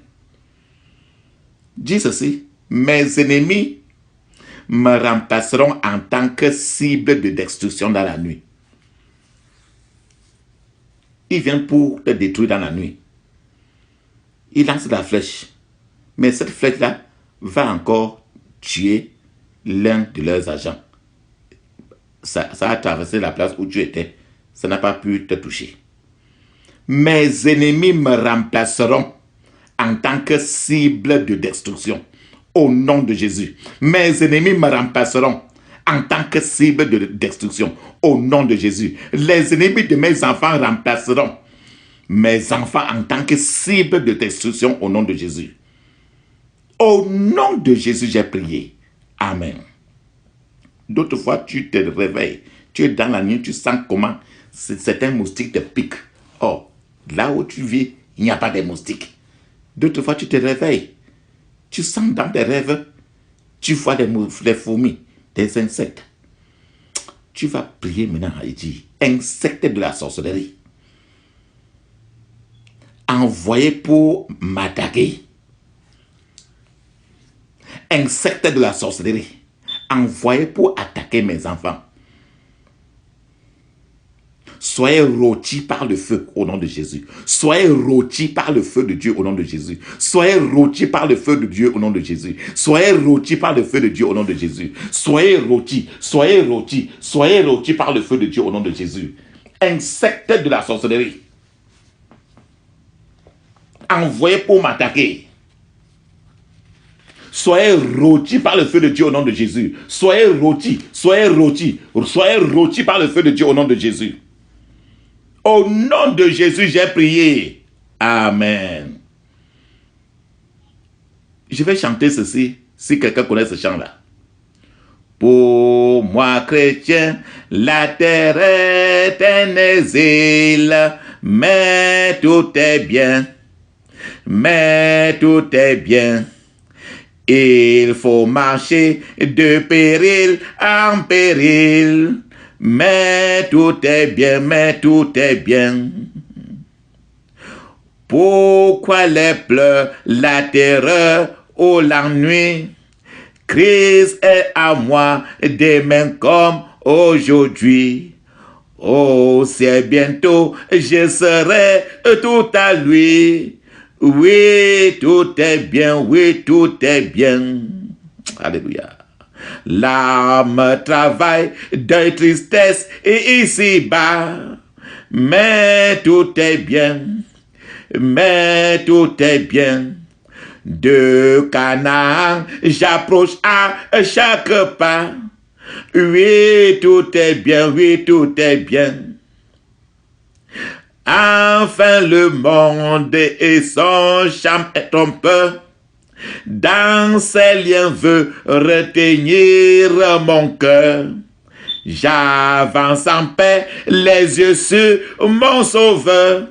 Dis ceci. Mes ennemis me remplaceront en tant que cible de destruction dans la nuit. Ils viennent pour te détruire dans la nuit. Ils lancent la flèche. Mais cette flèche-là va encore tuer l'un de leurs agents. Ça a traversé la place où tu étais. Ça n'a pas pu te toucher. Mes ennemis me remplaceront en tant que cible de destruction. Au nom de Jésus. Mes ennemis me remplaceront en tant que cible de destruction. Au nom de Jésus. Les ennemis de mes enfants remplaceront mes enfants en tant que cible de destruction au nom de Jésus. Au nom de Jésus, j'ai prié. Amen. D'autres fois, tu te réveilles. Tu es dans la nuit, tu sens comment certains moustiques te piquent. Oh, là où tu vis, il n'y a pas de moustiques. D'autres fois, tu te réveilles. Tu sens dans tes rêves, tu vois des fourmis, des insectes. Tu vas prier maintenant et dire, insectes de la sorcellerie, envoyés pour m'attaquer. Insectes de la sorcellerie, envoyés pour attaquer mes enfants. Soyez rôtis par le feu au nom de Jésus. Soyez rôtis par le feu de Dieu au nom de Jésus. Soyez rôtis par le feu de Dieu au nom de Jésus. Soyez rôtis par le feu de Dieu au nom de Jésus. Soyez rôtis, soyez rôtis, soyez rôtis par le feu de Dieu au nom de Jésus. Insectes de la sorcellerie, envoyés pour m'attaquer. Soyez rôtis par le feu de Dieu au nom de Jésus. Soyez rôtis, soyez rôtis, soyez rôtis par le feu de Dieu au nom de Jésus. Au nom de Jésus, j'ai prié. Amen. Je vais chanter ceci, si quelqu'un connaît ce chant-là. Pour moi, chrétien, la terre est un exil, mais tout est bien, mais tout est bien. Il faut marcher de péril en péril, mais tout est bien, mais tout est bien. Pourquoi les pleurs, la terreur ou l'ennui? Christ est à moi demain comme aujourd'hui. Oh, c'est bientôt, je serai tout à lui. Oui, tout est bien, oui, tout est bien. Alléluia. L'âme travaille de tristesse et ici-bas, mais tout est bien, mais tout est bien. De Canaan, j'approche à chaque pas. Oui, tout est bien, oui, tout est bien. Enfin le monde et son charme est trompeur. Dans ses liens veut retenir mon cœur. J'avance en paix, les yeux sur mon sauveur.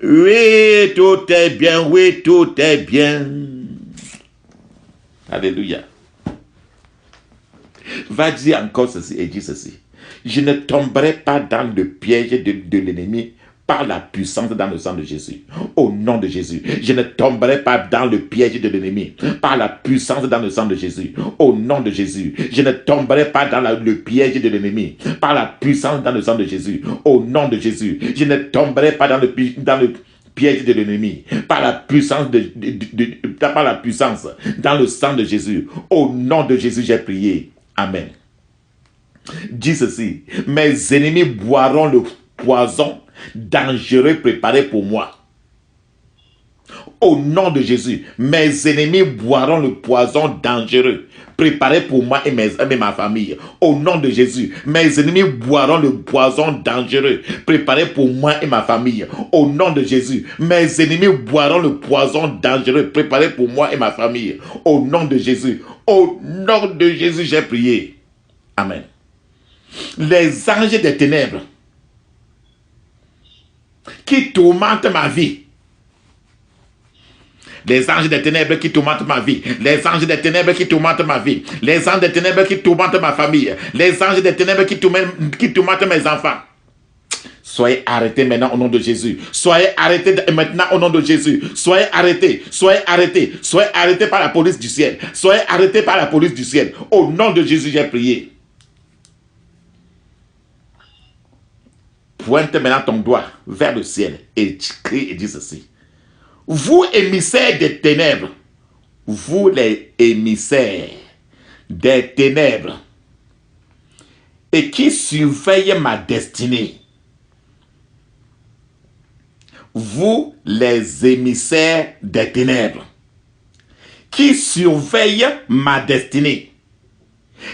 Oui, tout est bien, oui, tout est bien. Alléluia. Va dire encore ceci et dis ceci. Je ne tomberai pas dans le piège de l'ennemi par la puissance dans le sang de Jésus. Au nom de Jésus, je ne tomberai pas dans le piège de l'ennemi. Par la puissance dans le sang de Jésus. Au nom de Jésus, je ne tomberai pas dans le piège de l'ennemi. Par la puissance dans le sang de Jésus. Au nom de Jésus, je ne tomberai pas dans le piège de l'ennemi. Par la puissance par la puissance dans le sang de Jésus. Au nom de Jésus, j'ai prié. Amen. Dis ceci: mes ennemis boiront le poison dangereux préparé pour moi. Au nom de Jésus, mes ennemis boiront le poison dangereux préparé pour moi et ma famille. Au nom de Jésus, mes ennemis boiront le poison dangereux préparé pour moi et ma famille. Au nom de Jésus, mes ennemis boiront le poison dangereux préparé pour moi et ma famille. Au nom de Jésus, au nom de Jésus, j'ai prié. Amen. Les anges des ténèbres qui tourmentent ma vie. Les anges des ténèbres qui tourmentent ma vie. Les anges des ténèbres qui tourmentent ma vie. Les anges des ténèbres qui tourmentent ma famille. Les anges des ténèbres qui tourmentent mes enfants. Soyez arrêtés maintenant au nom de Jésus. Soyez arrêtés maintenant au nom de Jésus. Soyez arrêtés. Soyez arrêtés. Soyez arrêtés par la police du ciel. Soyez arrêtés par la police du ciel. Au nom de Jésus, j'ai prié. Pointe maintenant ton doigt vers le ciel et crie et dis ceci: vous émissaires des ténèbres, vous les émissaires des ténèbres, et qui surveillent ma destinée, vous les émissaires des ténèbres, qui surveillent ma destinée,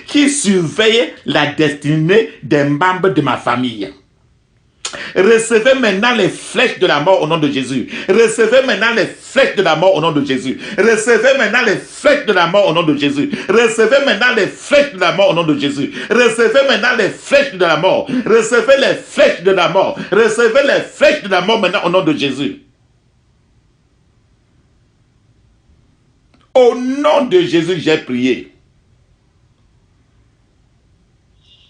qui surveillent la destinée des membres de ma famille. Recevez maintenant les flèches de la mort au nom de Jésus. Recevez maintenant les flèches de la mort au nom de Jésus. Recevez maintenant les flèches de la mort au nom de Jésus. Recevez maintenant les flèches de la mort au nom de Jésus. Recevez maintenant les flèches de la mort. Recevez les flèches de la mort. Recevez les flèches de la mort maintenant au nom de Jésus. Au nom de Jésus, j'ai prié.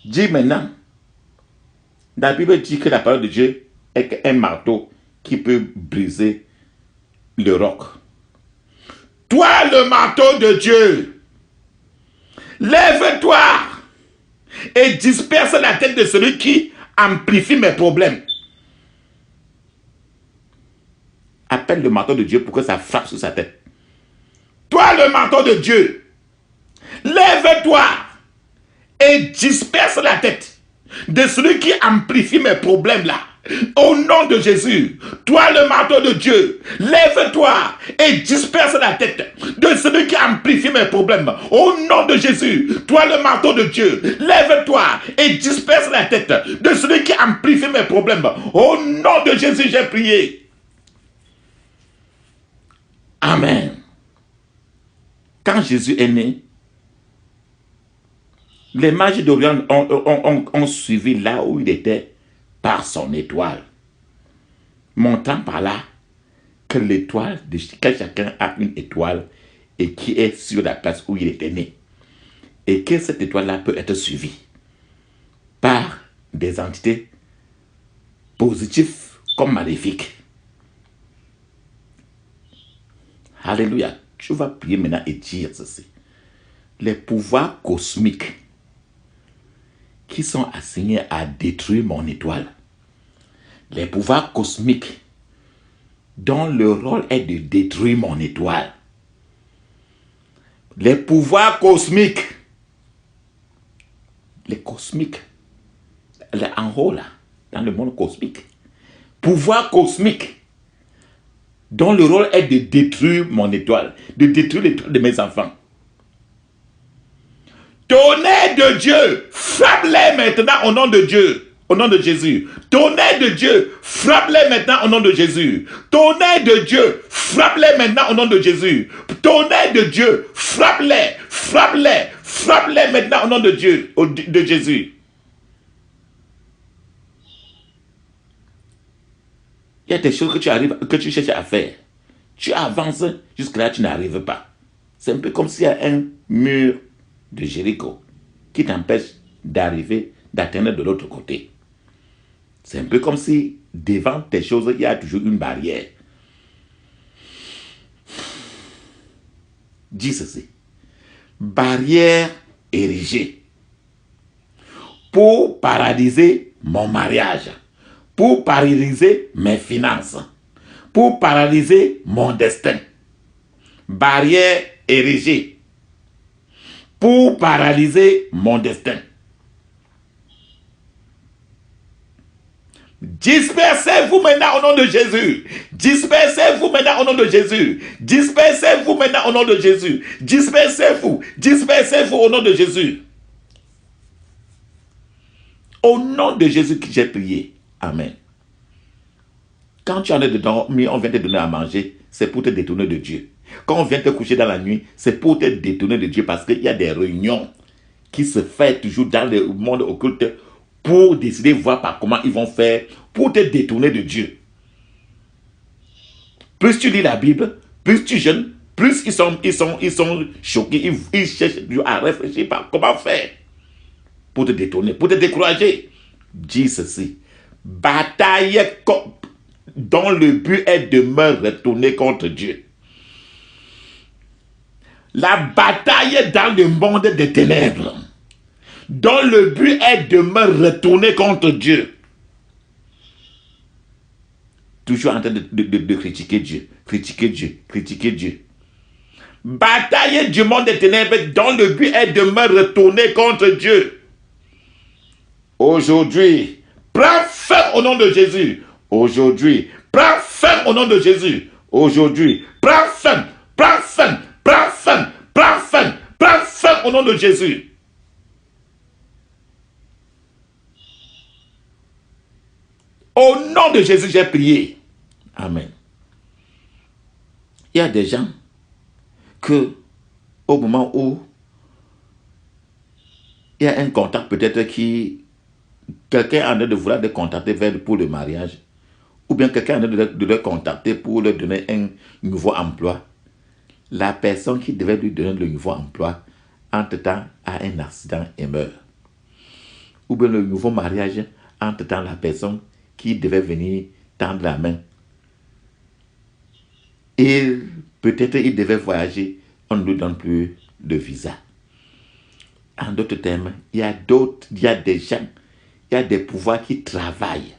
Dis maintenant. La Bible dit que la parole de Dieu est un marteau qui peut briser le roc. Toi, le marteau de Dieu, lève-toi et disperse la tête de celui qui amplifie mes problèmes. Appelle le marteau de Dieu pour que ça frappe sur sa tête. Toi, le marteau de Dieu, lève-toi et disperse la tête de celui qui amplifie mes problèmes là. Au nom de Jésus, toi le marteau de Dieu, lève-toi et disperse la tête de celui qui amplifie mes problèmes. Au nom de Jésus, toi le marteau de Dieu, lève-toi et disperse la tête de celui qui amplifie mes problèmes. Au nom de Jésus, j'ai prié. Amen. Quand Jésus est né, les mages d'Orient ont suivi là où il était par son étoile, montrant par là que l'étoile, que chacun a une étoile et qui est sur la place où il était né. Et que cette étoile-là peut être suivie par des entités positives comme maléfiques. Alléluia. Tu vas prier maintenant et dire ceci. Les pouvoirs cosmiques qui sont assignés à détruire mon étoile. Les pouvoirs cosmiques dont le rôle est de détruire mon étoile. Les pouvoirs cosmiques. Les cosmiques. En haut là, dans le monde cosmique. Pouvoirs cosmiques dont le rôle est de détruire mon étoile. De détruire l'étoile de mes enfants. Tonnerre de Dieu, frappe-les maintenant au nom de Dieu, au nom de Jésus. Tonnerre de Dieu, frappe-les maintenant au nom de Jésus. Tonnerre de Dieu, frappe-les maintenant au nom de Jésus. Tonnerre de Dieu, frappe-les, frappe-les, frappe-les maintenant au nom de Dieu, de Jésus. Il y a des choses que tu cherches à faire. Tu avances, jusque-là tu n'arrives pas. C'est un peu comme s'il y a un mur de Jéricho qui t'empêche d'arriver, d'atteindre de l'autre côté. C'est un peu comme si devant tes choses, il y a toujours une barrière. Dis ceci. Barrière érigée pour paralyser mon mariage, pour paralyser mes finances, pour paralyser mon destin. Barrière érigée pour paralyser mon destin. Dispersez-vous maintenant au nom de Jésus. Dispersez-vous maintenant au nom de Jésus. Dispersez-vous maintenant au nom de Jésus. Dispersez-vous. Dispersez-vous au nom de Jésus. Au nom de Jésus que j'ai prié. Amen. Quand tu en es dedans, on vient te donner à manger, c'est pour te détourner de Dieu. Quand on vient te coucher dans la nuit, c'est pour te détourner de Dieu parce qu'il y a des réunions qui se font toujours dans le monde occulte pour décider, voir par comment ils vont faire pour te détourner de Dieu. Plus tu lis la Bible, plus tu jeûnes, plus ils sont choqués, ils cherchent à réfléchir par comment faire pour te détourner, pour te décourager. Dis ceci. Bataille dont le but est de me retourner contre Dieu. La bataille dans le monde des ténèbres, dont le but est de me retourner contre Dieu. Toujours en train de critiquer Dieu, critiquer Dieu, critiquer Dieu. Bataille du monde des ténèbres, dont le but est de me retourner contre Dieu. Aujourd'hui, prends fin au nom de Jésus. Aujourd'hui, prends fin au nom de Jésus. Aujourd'hui, prends fin, prends fin, prends fin, prends fin, prends fin au nom de Jésus. Au nom de Jésus, j'ai prié. Amen. Il y a des gens que, au moment où il y a un contact peut-être qui, quelqu'un en train de vouloir les contacter pour le mariage, ou bien quelqu'un en train de les contacter pour leur donner un nouveau emploi, la personne qui devait lui donner le nouveau emploi, entre-temps, a un accident et meurt. Ou bien le nouveau mariage, entre-temps, la personne qui devait venir tendre la main, et peut-être il devait voyager, on ne lui donne plus de visa. En d'autres termes, il y a des gens, il y a des pouvoirs qui travaillent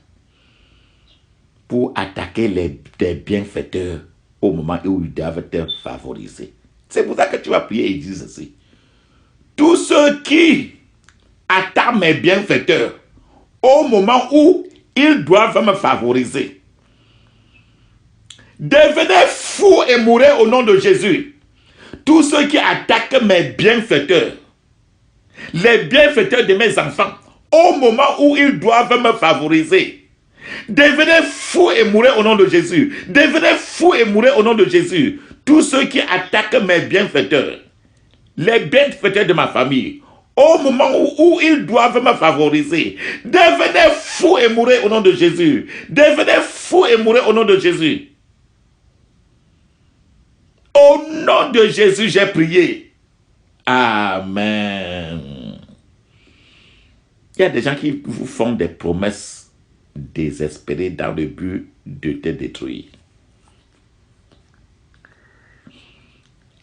pour attaquer les bienfaiteurs au moment où ils doivent te favoriser. C'est pour ça que tu vas prier et dire ceci. Tous ceux qui attaquent mes bienfaiteurs au moment où ils doivent me favoriser, devenez fous et mourrez au nom de Jésus. Tous ceux qui attaquent mes bienfaiteurs, les bienfaiteurs de mes enfants, au moment où ils doivent me favoriser, devenez fous et mourrez au nom de Jésus. Devenez fous et mourrez au nom de Jésus. Tous ceux qui attaquent mes bienfaiteurs, les bienfaiteurs de ma famille, au moment où ils doivent me favoriser, devenez fous et mourrez au nom de Jésus. Devenez fous et mourrez au nom de Jésus. Au nom de Jésus, j'ai prié. Amen. Il y a des gens qui vous font des promesses désespérées dans le but de te détruire.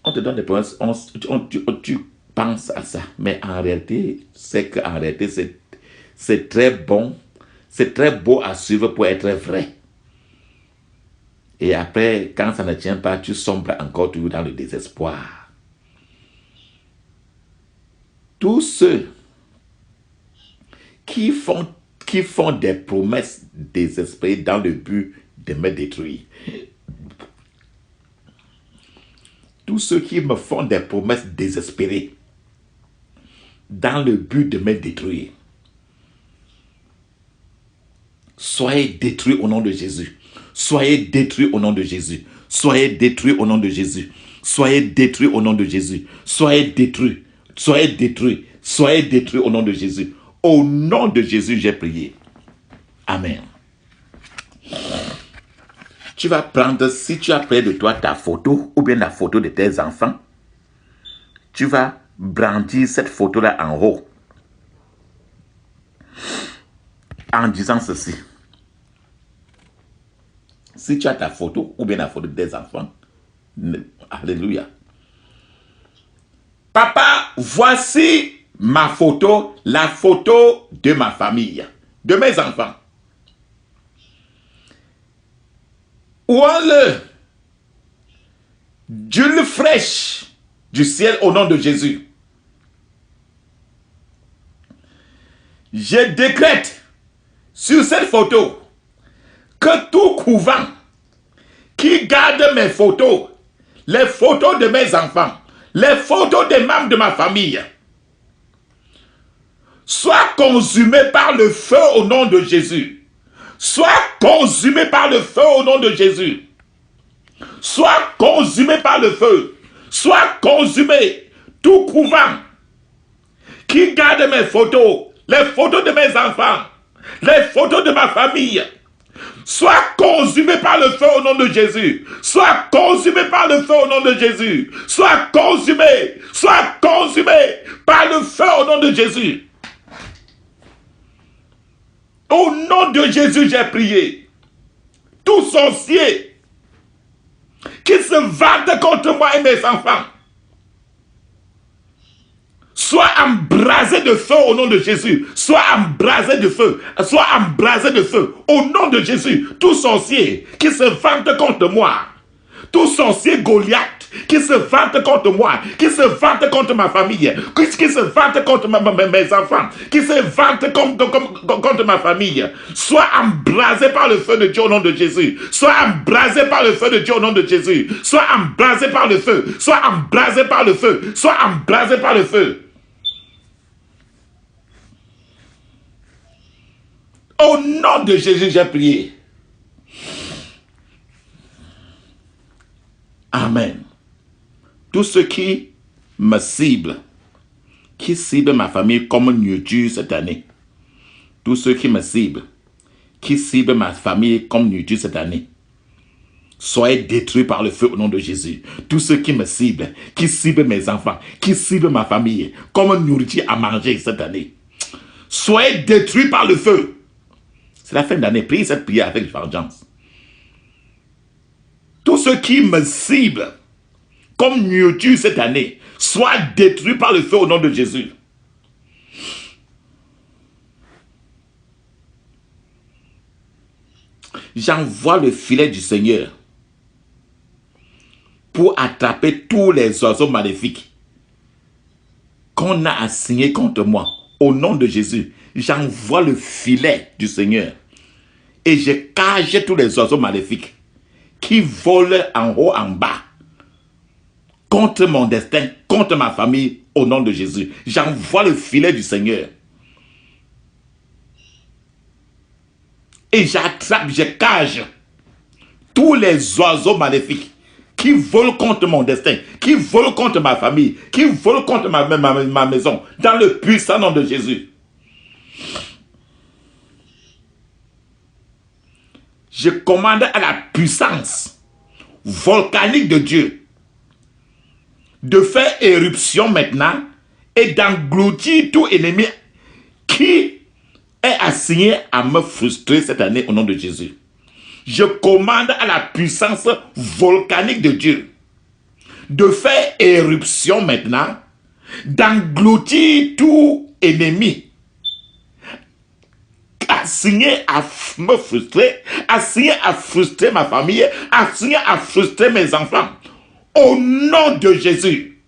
On te donne des promesses, tu penses à ça, mais en réalité, c'est très bon, c'est très beau à suivre pour être vrai. Et après, quand ça ne tient pas, tu sombres encore toujours dans le désespoir. Tous ceux qui font des promesses désespérées dans le but de me détruire. Tous ceux qui me font des promesses désespérées dans le but de me détruire. Soyez détruits au nom de Jésus. Soyez détruits au nom de Jésus. Soyez détruits au nom de Jésus. Soyez détruits au nom de Jésus. Soyez détruits. Soyez détruits. Soyez détruits au nom de Jésus. Au nom de Jésus, j'ai prié. Amen. Tu vas prendre, si tu as près de toi ta photo ou bien la photo de tes enfants, tu vas brandir cette photo-là en haut en disant ceci. Si tu as ta photo ou bien la photo des enfants, alléluia. Papa, voici ma photo, la photo de ma famille, de mes enfants. Ouons-le d'huile fraîche du ciel au nom de Jésus. Je décrète sur cette photo que tout couvent qui garde mes photos, les photos de mes enfants, les photos des membres de ma famille, soit consumé par le feu au nom de Jésus. Soit consumé par le feu au nom de Jésus. Soit consumé par le feu. Soit consumé tout couvent qui garde mes photos, les photos de mes enfants, les photos de ma famille. Soit consumé par le feu au nom de Jésus. Soit consumé par le feu au nom de Jésus. Soit consumé par le feu au nom de Jésus. Au nom de Jésus, j'ai prié. Tout sorcier qui se vante contre moi et mes enfants, soit embrasé de feu au nom de Jésus. Soit embrasé de feu. Soit embrasé de feu. Au nom de Jésus, tout sorcier qui se vante contre moi, tout sorcier Goliath qui se vante contre moi, qui se vante contre ma famille, qui se vante contre mes enfants, qui se vante contre ma famille, soit embrasé par le feu de Dieu au nom de Jésus. Soit embrasé par le feu de Dieu au nom de Jésus. Soit embrasé par le feu. Soit embrasé par le feu. Soit embrasé par le feu. Au nom de Jésus, j'ai prié. Amen. Tous ceux qui me ciblent, qui ciblent ma famille comme nourriture cette année, tous ceux qui me ciblent, qui ciblent ma famille comme nourriture cette année, soyez détruits par le feu au nom de Jésus. Tous ceux qui me ciblent, qui ciblent mes enfants, qui ciblent ma famille comme nourriture à manger cette année, soyez détruits par le feu. C'est la fin d'année. Priez cette prière avec vengeance. Tous ceux qui me ciblent comme nourriture cette année, soient détruits par le feu au nom de Jésus. J'envoie le filet du Seigneur pour attraper tous les oiseaux maléfiques qu'on a assignés contre moi. Au nom de Jésus, j'envoie le filet du Seigneur et je cage tous les oiseaux maléfiques qui volent en haut, en bas, contre mon destin, contre ma famille, au nom de Jésus. J'envoie le filet du Seigneur. Et j'attrape, je cage tous les oiseaux maléfiques qui volent contre mon destin, qui volent contre ma famille, qui volent contre ma maison, dans le puissant nom de Jésus. Je commande à la puissance volcanique de Dieu de faire éruption maintenant et d'engloutir tout ennemi qui est assigné à me frustrer cette année au nom de Jésus. Je commande à la puissance volcanique de Dieu de faire éruption maintenant, d'engloutir tout ennemi assigné à me frustrer, assigné à frustrer ma famille, assigné à frustrer mes enfants. Au nom de Jésus,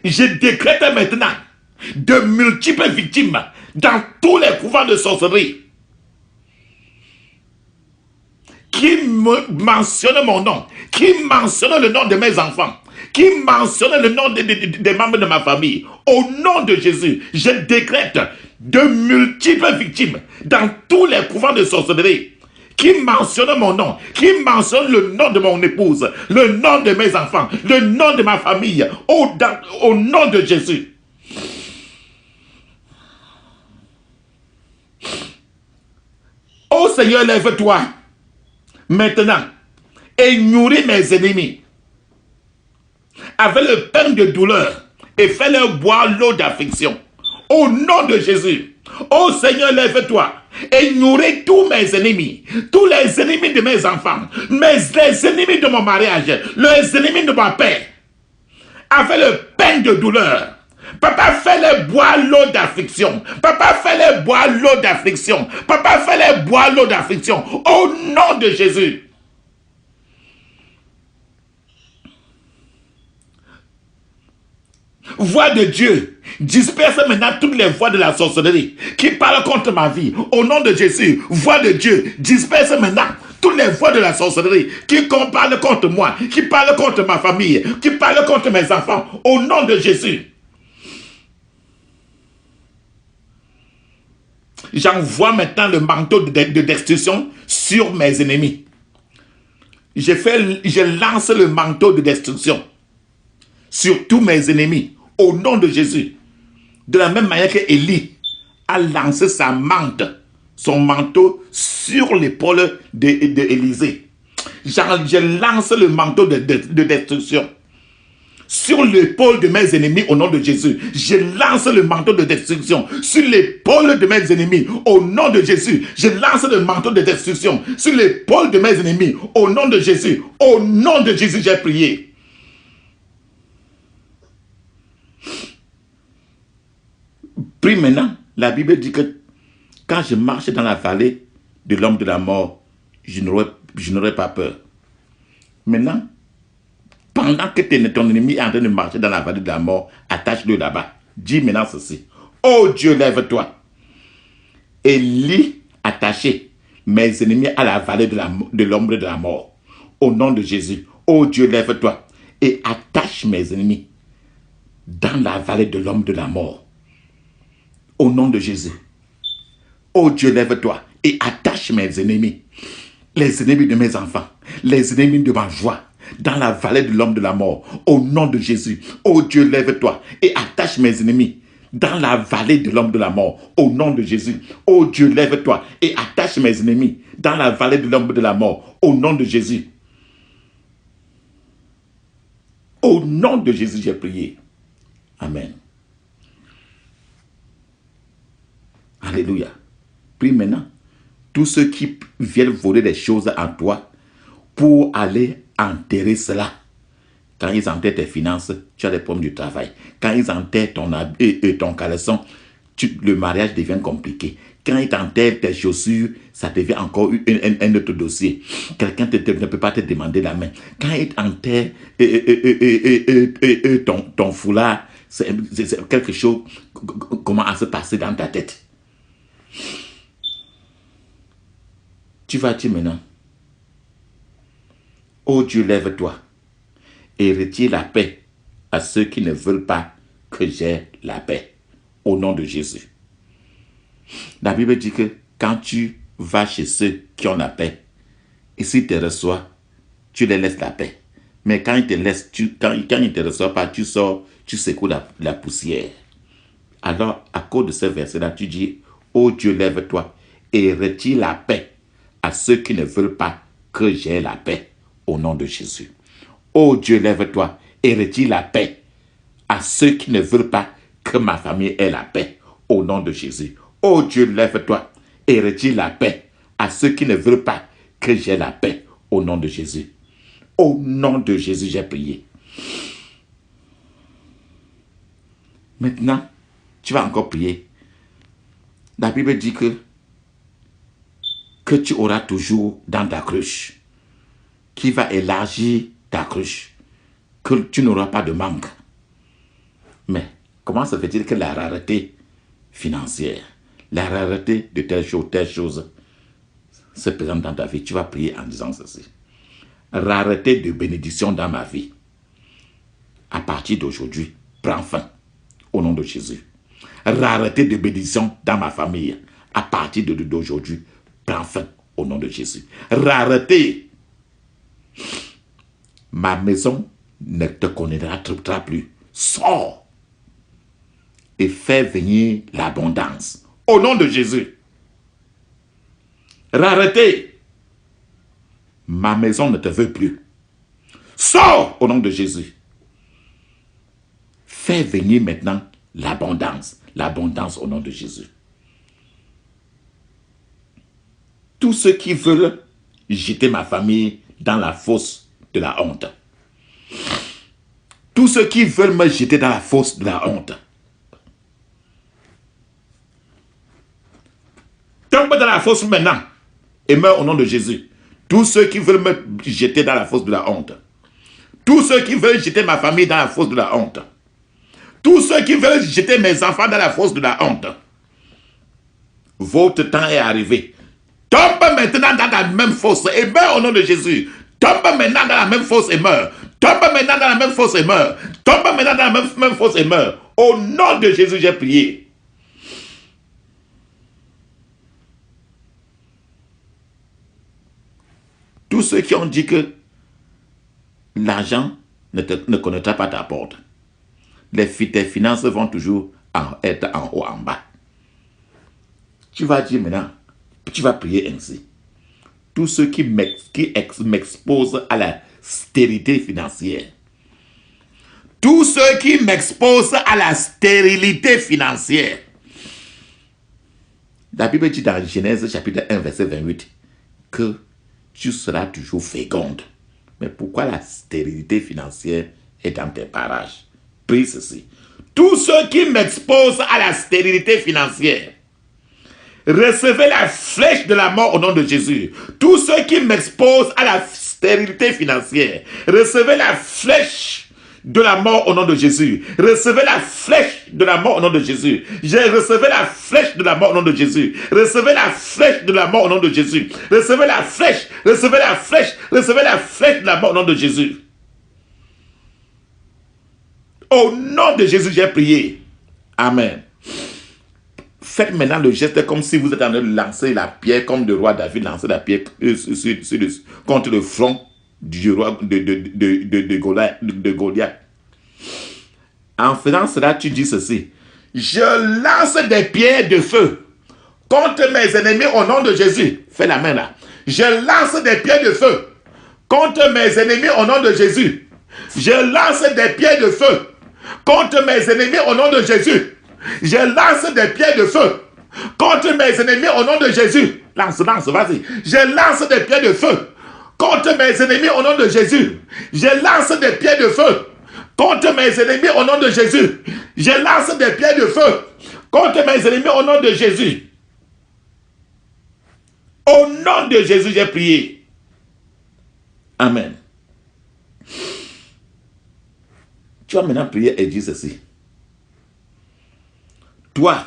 je décrète maintenant de multiples victimes dans tous les couvents de sorcellerie qui mentionnent mon nom, qui mentionnent le nom de mes enfants, qui mentionnent le nom des membres de ma famille. Au nom de Jésus, je décrète de multiples victimes dans tous les couvents de sorcellerie qui mentionne mon nom, qui mentionne le nom de mon épouse, le nom de mes enfants, le nom de ma famille, au nom de Jésus. Ô Seigneur, lève-toi maintenant et nourris mes ennemis avec le pain de douleur et fais-leur boire l'eau d'affliction. Au nom de Jésus. Ô Seigneur, lève-toi et nourrir tous mes ennemis, tous les ennemis de mes enfants, les ennemis de mon mariage, les ennemis de ma paix, avec le peine de douleur. Papa, fais-les boire l'eau d'affliction. Papa, fais-les boire l'eau d'affliction. Papa, fais-les boire l'eau d'affliction. Au nom de Jésus. Voix de Dieu, disperse maintenant toutes les voix de la sorcellerie qui parlent contre ma vie. Au nom de Jésus, voix de Dieu, disperse maintenant toutes les voix de la sorcellerie qui parlent contre moi, qui parlent contre ma famille, qui parlent contre mes enfants. Au nom de Jésus. J'envoie maintenant le manteau de destruction sur mes ennemis. Je lance le manteau de destruction sur tous mes ennemis. Au nom de Jésus. De la même manière que Élie a lancé sa mante, son manteau sur l'épaule d'Élisée. Je lance le manteau de destruction sur l'épaule de mes ennemis au nom de Jésus. Je lance le manteau de destruction sur l'épaule de mes ennemis au nom de Jésus. Je lance le manteau de destruction sur l'épaule de mes ennemis au nom de Jésus. Au nom de Jésus, j'ai prié. Puis maintenant, la Bible dit que quand je marche dans la vallée de l'homme de la mort, je n'aurai pas peur. Maintenant, pendant que ton ennemi est en train de marcher dans la vallée de la mort, attache-le là-bas. Dis maintenant ceci. Oh Dieu, lève-toi. Et lis attaché mes ennemis à la vallée de l'ombre de la mort. Au nom de Jésus. Oh Dieu, lève-toi. Et attache mes ennemis dans la vallée de l'ombre de la mort. Au nom de Jésus. Oh Dieu, lève-toi et attache mes ennemis. Les ennemis de mes enfants. Les ennemis de ma joie. Dans la vallée de l'homme de la mort. Au nom de Jésus. Oh Dieu, lève-toi et attache mes ennemis. Dans la vallée de l'homme de la mort. Au nom de Jésus. Oh Dieu, lève-toi et attache mes ennemis. Dans la vallée de l'homme de la mort. Au nom de Jésus. Au nom de Jésus, j'ai prié. Amen. Alléluia. Puis maintenant, tous ceux qui viennent voler des choses en toi pour aller enterrer cela. Quand ils enterrent tes finances, tu as des problèmes du travail. Quand ils enterrent ton caleçon, le mariage devient compliqué. Quand ils enterrent tes chaussures, ça devient encore un autre dossier. Quelqu'un ne peut pas te demander la main. Quand ils enterrent ton foulard, c'est quelque chose comment à se passer dans ta tête. Tu vas dire maintenant, oh Dieu, lève-toi et retire la paix à ceux qui ne veulent pas que j'ai la paix. Au nom de Jésus. La Bible dit que quand tu vas chez ceux qui ont la paix, et s'ils te reçoivent, tu les laisses la paix. Mais quand ils te laissent, quand ils ne te reçoivent pas, tu sors, tu secoues la poussière. Alors, à cause de ce verset-là, tu dis, oh Dieu, lève-toi et retire la paix à ceux qui ne veulent pas que j'ai la paix. Au nom de Jésus. Oh Dieu, lève-toi et retire la paix à ceux qui ne veulent pas que ma famille ait la paix. Au nom de Jésus. Oh Dieu, lève-toi et retire la paix à ceux qui ne veulent pas que j'ai la paix. Au nom de Jésus. Au nom de Jésus, j'ai prié. Maintenant, tu vas encore prier. La Bible dit que tu auras toujours dans ta cruche, qui va élargir ta cruche, que tu n'auras pas de manque. Mais comment se fait-il que la rareté financière, la rareté de telle chose se présente dans ta vie? Tu vas prier en disant ceci. Rareté de bénédiction dans ma vie, à partir d'aujourd'hui, prends fin, au nom de Jésus. Rareté de bénédiction dans ma famille, à partir d'aujourd'hui, prends fin, au nom de Jésus. Rareté, ma maison ne te connaîtra plus. Sors et fais venir l'abondance, au nom de Jésus. Rareté, ma maison ne te veut plus. Sors, au nom de Jésus. Fais venir maintenant l'abondance au nom de Jésus. tous ceux qui veulent jeter ma famille dans la fosse de la honte. Tous ceux qui veulent me jeter dans la fosse de la honte. Tombe dans la fosse maintenant et meurs au nom de Jésus. Tous ceux qui veulent me jeter dans la fosse de la honte. Tous ceux qui veulent jeter ma famille dans la fosse de la honte. Tous ceux qui veulent jeter mes enfants dans la fosse de la honte. Votre temps est arrivé. Tombe maintenant dans la même fosse et meurs au nom de Jésus. Tombe maintenant dans la même fosse et meurs. Tombe maintenant dans la même fosse et meurs. Tombe maintenant dans la même fosse et meurs. Au nom de Jésus, j'ai prié. Tous ceux qui ont dit que l'argent ne connaîtra pas ta porte. Tes finances vont toujours être en haut, en bas. Tu vas dire maintenant, tu vas prier ainsi. Tous ceux qui m'exposent à la stérilité financière. Tous ceux qui m'exposent à la stérilité financière. La Bible dit dans Genèse chapitre 1 verset 28 que tu seras toujours féconde. Mais pourquoi la stérilité financière est dans tes parages? Prie ceci. Tous ceux qui m'exposent à la stérilité financière, recevez la flèche de la mort au nom de Jésus. Tous ceux qui m'exposent à la stérilité financière, recevez la flèche de la mort au nom de Jésus. Recevez la flèche de la mort au nom de Jésus. Recevez la flèche de la mort au nom de Jésus. Recevez la flèche de la mort au nom de Jésus. Recevez la flèche, recevez la flèche, recevez la flèche de la mort au nom de Jésus. Au nom de Jésus, j'ai prié. Amen. Faites maintenant le geste comme si vous êtes en train de lancer la pierre, comme le roi David lançait la pierre contre le front du roi de Goliath. En faisant cela, tu dis ceci. Je lance des pierres de feu contre mes ennemis au nom de Jésus. Fais la main là. Je lance des pierres de feu contre mes ennemis au nom de Jésus. Je lance des pierres de feu contre mes ennemis au nom de Jésus. Je lance des pierres de feu contre mes ennemis au nom de Jésus. Lance, vas-y. Je lance des pierres de feu contre mes ennemis au nom de Jésus. Je lance des pierres de feu contre mes ennemis au nom de Jésus. Je lance des pierres de feu contre mes ennemis au nom de Jésus. Au nom de Jésus, j'ai prié. Amen. Tu vas maintenant prier et dire ceci. Toi,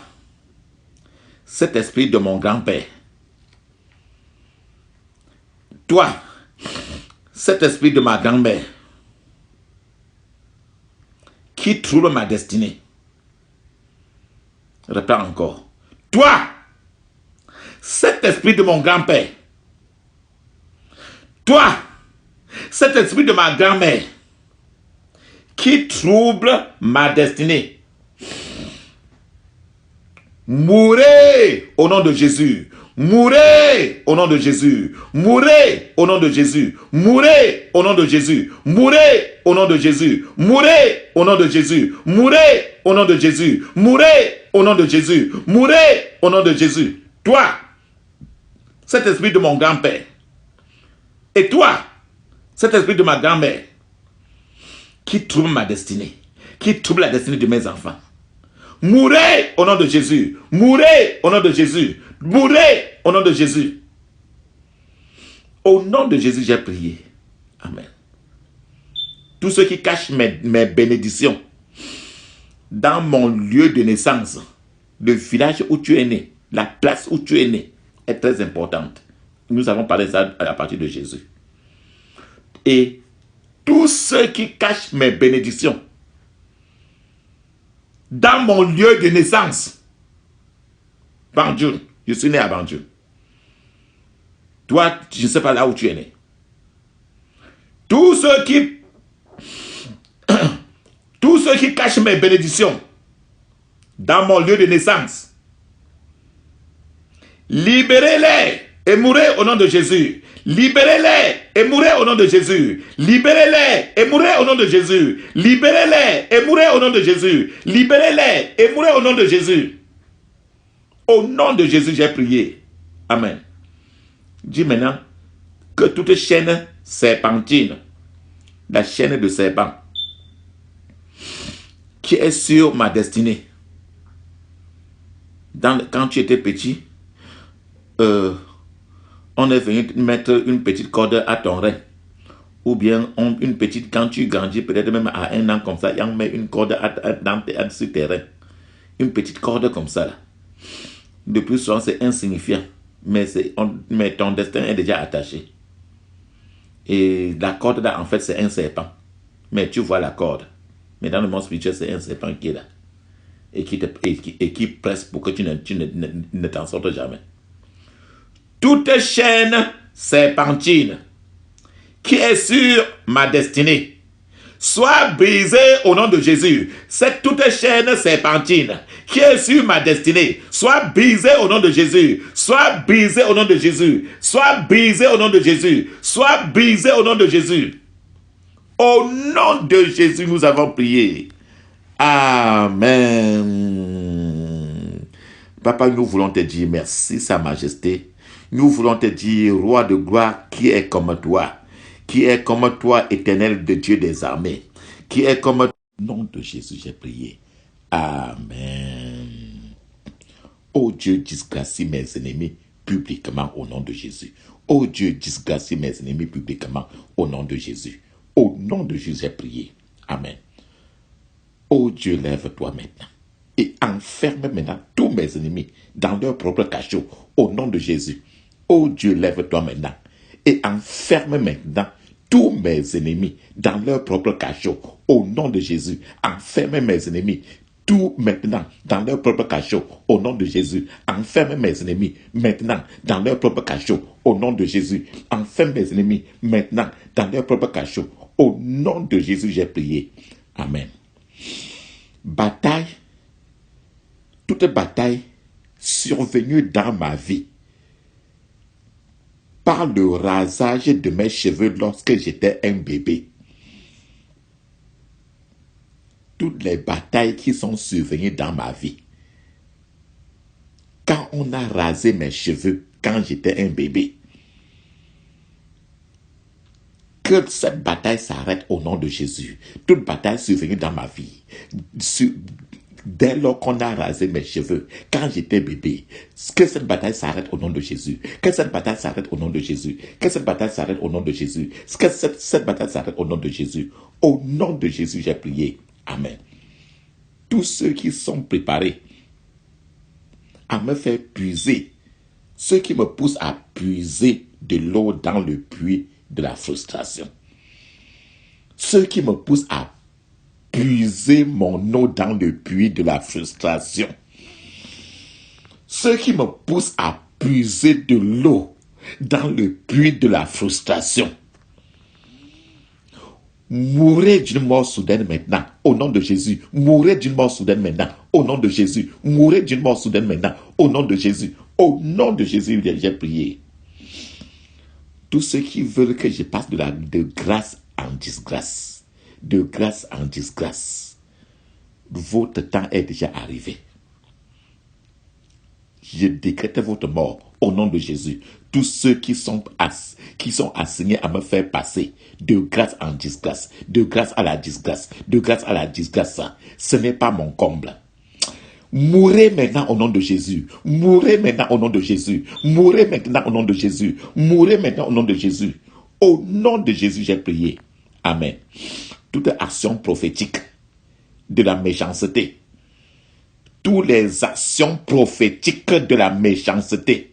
cet esprit de mon grand-père, toi, cet esprit de ma grand-mère, qui trouble ma destinée. Répète encore. Toi, cet esprit de mon grand-père, toi, cet esprit de ma grand-mère, qui trouble ma destinée. Mourez au nom de Jésus. Mourez au nom de Jésus. Mourez au nom de Jésus. Mourez au nom de Jésus. Mourez au nom de Jésus. Mourez au nom de Jésus. Mourez au nom de Jésus. Mourez au nom de Jésus. Mourez au nom de Jésus. Toi, cet esprit de mon grand-père, et toi, cet esprit de ma grand-mère, qui trouble ma destinée, qui trouble la destinée de mes enfants. Mourez au nom de Jésus. Mourez au nom de Jésus. Mourez au nom de Jésus. Au nom de Jésus, j'ai prié. Amen. Tous ceux qui cachent mes bénédictions dans mon lieu de naissance, le village où tu es né, la place où tu es né, est très importante. Nous avons parlé de ça à partir de Jésus. Et tous ceux qui cachent mes bénédictions dans mon lieu de naissance, Banjul, je suis né à Banjul. Toi, je ne sais pas là où tu es né. Tous ceux qui cachent mes bénédictions dans mon lieu de naissance, libérez-les et mourrez au nom de Jésus. Libérez-les et mourrez au nom de Jésus. Libérez-les et mourrez au nom de Jésus. Libérez-les et mourrez au nom de Jésus. Libérez-les et mourrez au nom de Jésus. Au nom de Jésus, j'ai prié. Amen. Dis maintenant que toute chaîne serpentine, la chaîne de serpent, qui est sur ma destinée, quand tu étais petit, on est venu mettre une petite corde à ton rein. Ou bien une petite, quand tu grandis, peut-être même à 1 an comme ça, on met une corde sur tes reins. Une petite corde comme ça. Là. De plus souvent, c'est insignifiant. Mais ton destin est déjà attaché. Et la corde là, en fait, c'est un serpent. Mais tu vois la corde. Mais dans le monde spirituel, c'est un serpent qui est là. Et qui presse pour que tu ne t'en sortes jamais. Toute chaîne serpentine qui est sur ma destinée, soit brisée au nom de Jésus. Cette toute chaîne serpentine qui est sur ma destinée, soit brisée au nom de Jésus. Soit brisée au nom de Jésus. Soit brisée au nom de Jésus. Soit brisée au nom de Jésus. Au nom de Jésus, nous avons prié. Amen. Papa, nous voulons te dire merci, Sa Majesté. Nous voulons te dire, Roi de gloire, qui est comme toi. Qui est comme toi, éternel de Dieu des armées. Qui est comme toi. Au nom de Jésus, j'ai prié. Amen. Oh Dieu, disgracie mes ennemis publiquement au nom de Jésus. Oh Dieu, disgracie mes ennemis publiquement au nom de Jésus. Au nom de Jésus, j'ai prié. Amen. Oh Dieu, lève-toi maintenant et enferme maintenant tous mes ennemis dans leur propre cachot au nom de Jésus. Oh Dieu, lève-toi maintenant et enferme maintenant tous mes ennemis dans leur propre cachot au nom de Jésus. Enferme mes ennemis tout maintenant dans leur propre cachot au nom de Jésus. Enferme mes ennemis maintenant dans leur propre cachot au nom de Jésus. Enferme mes ennemis maintenant dans leur propre cachot au nom de Jésus. J'ai prié. Amen. Bataille, toute bataille survenue dans ma vie par le rasage de mes cheveux lorsque j'étais un bébé. Toutes les batailles qui sont survenues dans ma vie. Quand on a rasé mes cheveux quand j'étais un bébé. Que cette bataille s'arrête au nom de Jésus. Toute bataille survenue dans ma vie. Dès lors qu'on a rasé mes cheveux, quand j'étais bébé, que cette bataille s'arrête au nom de Jésus. Que cette bataille s'arrête au nom de Jésus. Que cette bataille s'arrête au nom de Jésus. Que cette bataille s'arrête au nom de Jésus. Au nom de Jésus, j'ai prié. Amen. Tous ceux qui sont préparés à me faire puiser, ceux qui me poussent à puiser de l'eau dans le puits de la frustration. Ceux qui me poussent à puiser mon eau dans le puits de la frustration. Ceux qui me poussent à puiser de l'eau dans le puits de la frustration. Mourez d'une mort soudaine maintenant, au nom de Jésus. Mourez d'une mort soudaine maintenant, au nom de Jésus. Mourez d'une mort soudaine maintenant, au nom de Jésus. Au nom de Jésus, j'ai prié. Tous ceux qui veulent que je passe de grâce en disgrâce, de grâce en disgrâce, votre temps est déjà arrivé. Je décrète votre mort au nom de Jésus. Tous ceux qui sont assignés à me faire passer de grâce en disgrâce, de grâce à la disgrâce, de grâce à la disgrâce, ce n'est pas mon comble. Mourez maintenant au nom de Jésus. Mourez maintenant au nom de Jésus. Mourez maintenant au nom de Jésus. Mourez maintenant au nom de Jésus. Au nom de Jésus, j'ai prié. Amen. Toute action prophétique de la méchanceté, toutes les actions prophétiques de la méchanceté,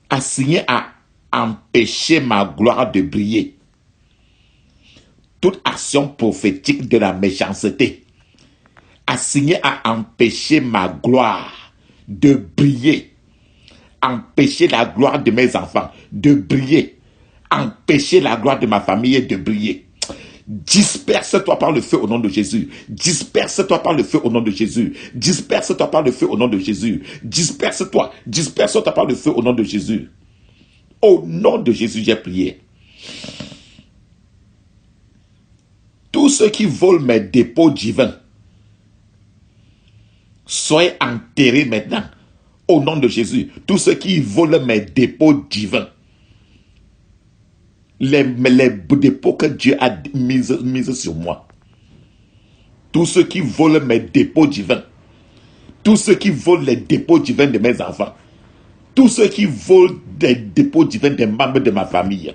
assignées à empêcher ma gloire de briller. Toute action prophétique de la méchanceté, assigné à empêcher ma gloire de briller, empêcher la gloire de mes enfants de briller, empêcher la gloire de ma famille de briller. Disperse-toi par le feu au nom de Jésus. Disperse-toi par le feu au nom de Jésus. Disperse-toi par le feu au nom de Jésus. Disperse-toi par le feu au nom de Jésus. Au nom de Jésus, j'ai prié. Tous ceux qui volent mes dépôts divins, soyez enterrés maintenant au nom de Jésus. Tous ceux qui volent mes dépôts divins, les dépôts que Dieu a mis sur moi, tous ceux qui volent mes dépôts divins, tous ceux qui volent les dépôts divins de mes enfants, tous ceux qui volent des dépôts divins des membres de ma famille,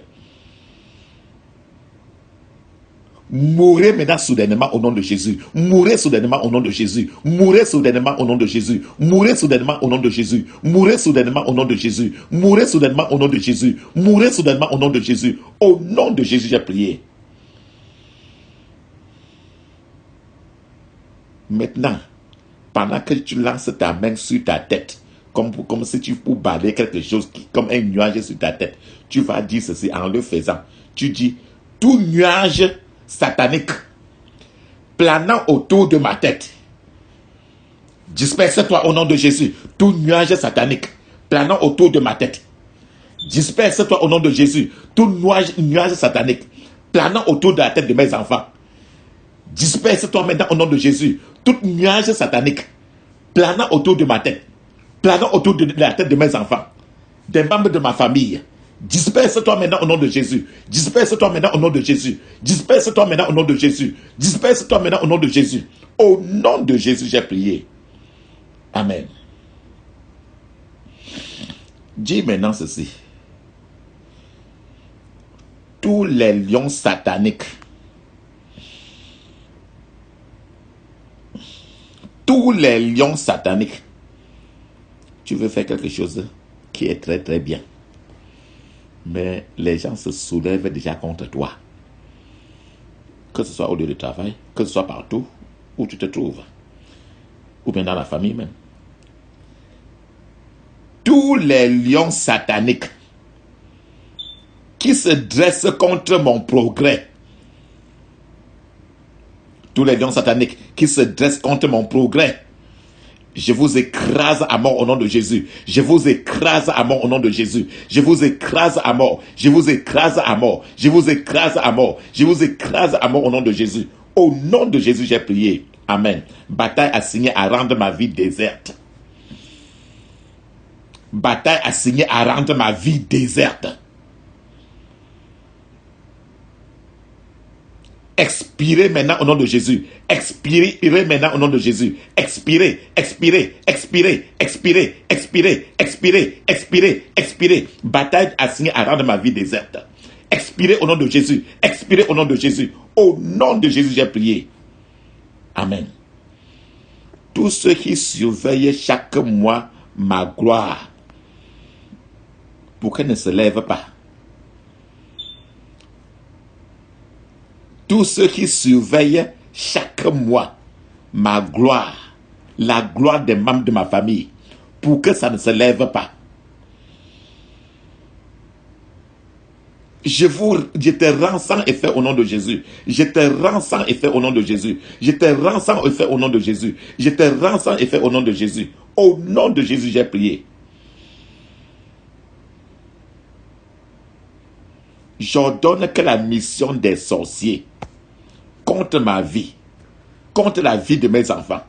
mourrez maintenant soudainement au nom de Jésus. Mourrez soudainement au nom de Jésus. Mourrez soudainement au nom de Jésus. Mourrez soudainement au nom de Jésus. Mourrez soudainement au nom de Jésus. Mourez soudainement au nom de Jésus. Mourez soudainement au nom de Jésus. Au nom de Jésus, j'ai prié. Maintenant, pendant que tu lances ta main sur ta tête, comme si tu pouvais balayer quelque chose comme un nuage sur ta tête, tu vas dire ceci en le faisant. Tu dis, tout nuage satanique planant autour de ma tête, disperse-toi au nom de Jésus. Tout nuage satanique planant autour de ma tête, disperse-toi au nom de Jésus. Tout nuage satanique planant autour de la tête de mes enfants, disperse-toi maintenant au nom de Jésus. Tout nuage satanique planant autour de ma tête, planant autour de la tête de mes enfants, des membres de ma famille, disperse-toi maintenant au nom de Jésus. Disperse-toi maintenant au nom de Jésus. Disperse-toi maintenant au nom de Jésus. Disperse-toi maintenant au nom de Jésus. Au nom de Jésus, j'ai prié. Amen. Dis maintenant ceci. Tous les lions sataniques, tu veux faire quelque chose qui est très très bien, mais les gens se soulèvent déjà contre toi, que ce soit au lieu de travail, que ce soit partout où tu te trouves, ou bien dans la famille même. Tous les lions sataniques qui se dressent contre mon progrès, tous les lions sataniques qui se dressent contre mon progrès, je vous écrase à mort au nom de Jésus. Je vous écrase à mort au nom de Jésus. Je vous écrase à mort. Je vous écrase à mort. Je vous écrase à mort. Je vous écrase à mort au nom de Jésus. Au nom de Jésus, j'ai prié. Amen. Bataille assignée à rendre ma vie déserte. Bataille assignée à rendre ma vie déserte. Expirez maintenant au nom de Jésus. Expirez maintenant au nom de Jésus. Expirez, expirez, expirez, expirez, expirez, expirez, expirez, expirez. Bataille assignée à rendre ma vie déserte. Expirez au nom de Jésus. Expirez au nom de Jésus. Au nom de Jésus, j'ai prié. Amen. Tous ceux qui surveillent chaque mois ma gloire, pour qu'elle ne se lève pas. Tous ceux qui surveillent chaque mois ma gloire, la gloire des membres de ma famille, pour que ça ne se lève pas. Je te rends sans effet au nom de Jésus. Je te rends sans effet au nom de Jésus. Je te rends sans effet au nom de Jésus. Je te rends sans effet au nom de Jésus. Au nom de Jésus, j'ai prié. J'ordonne que la mission des sorciers contre ma vie, contre la vie de mes enfants,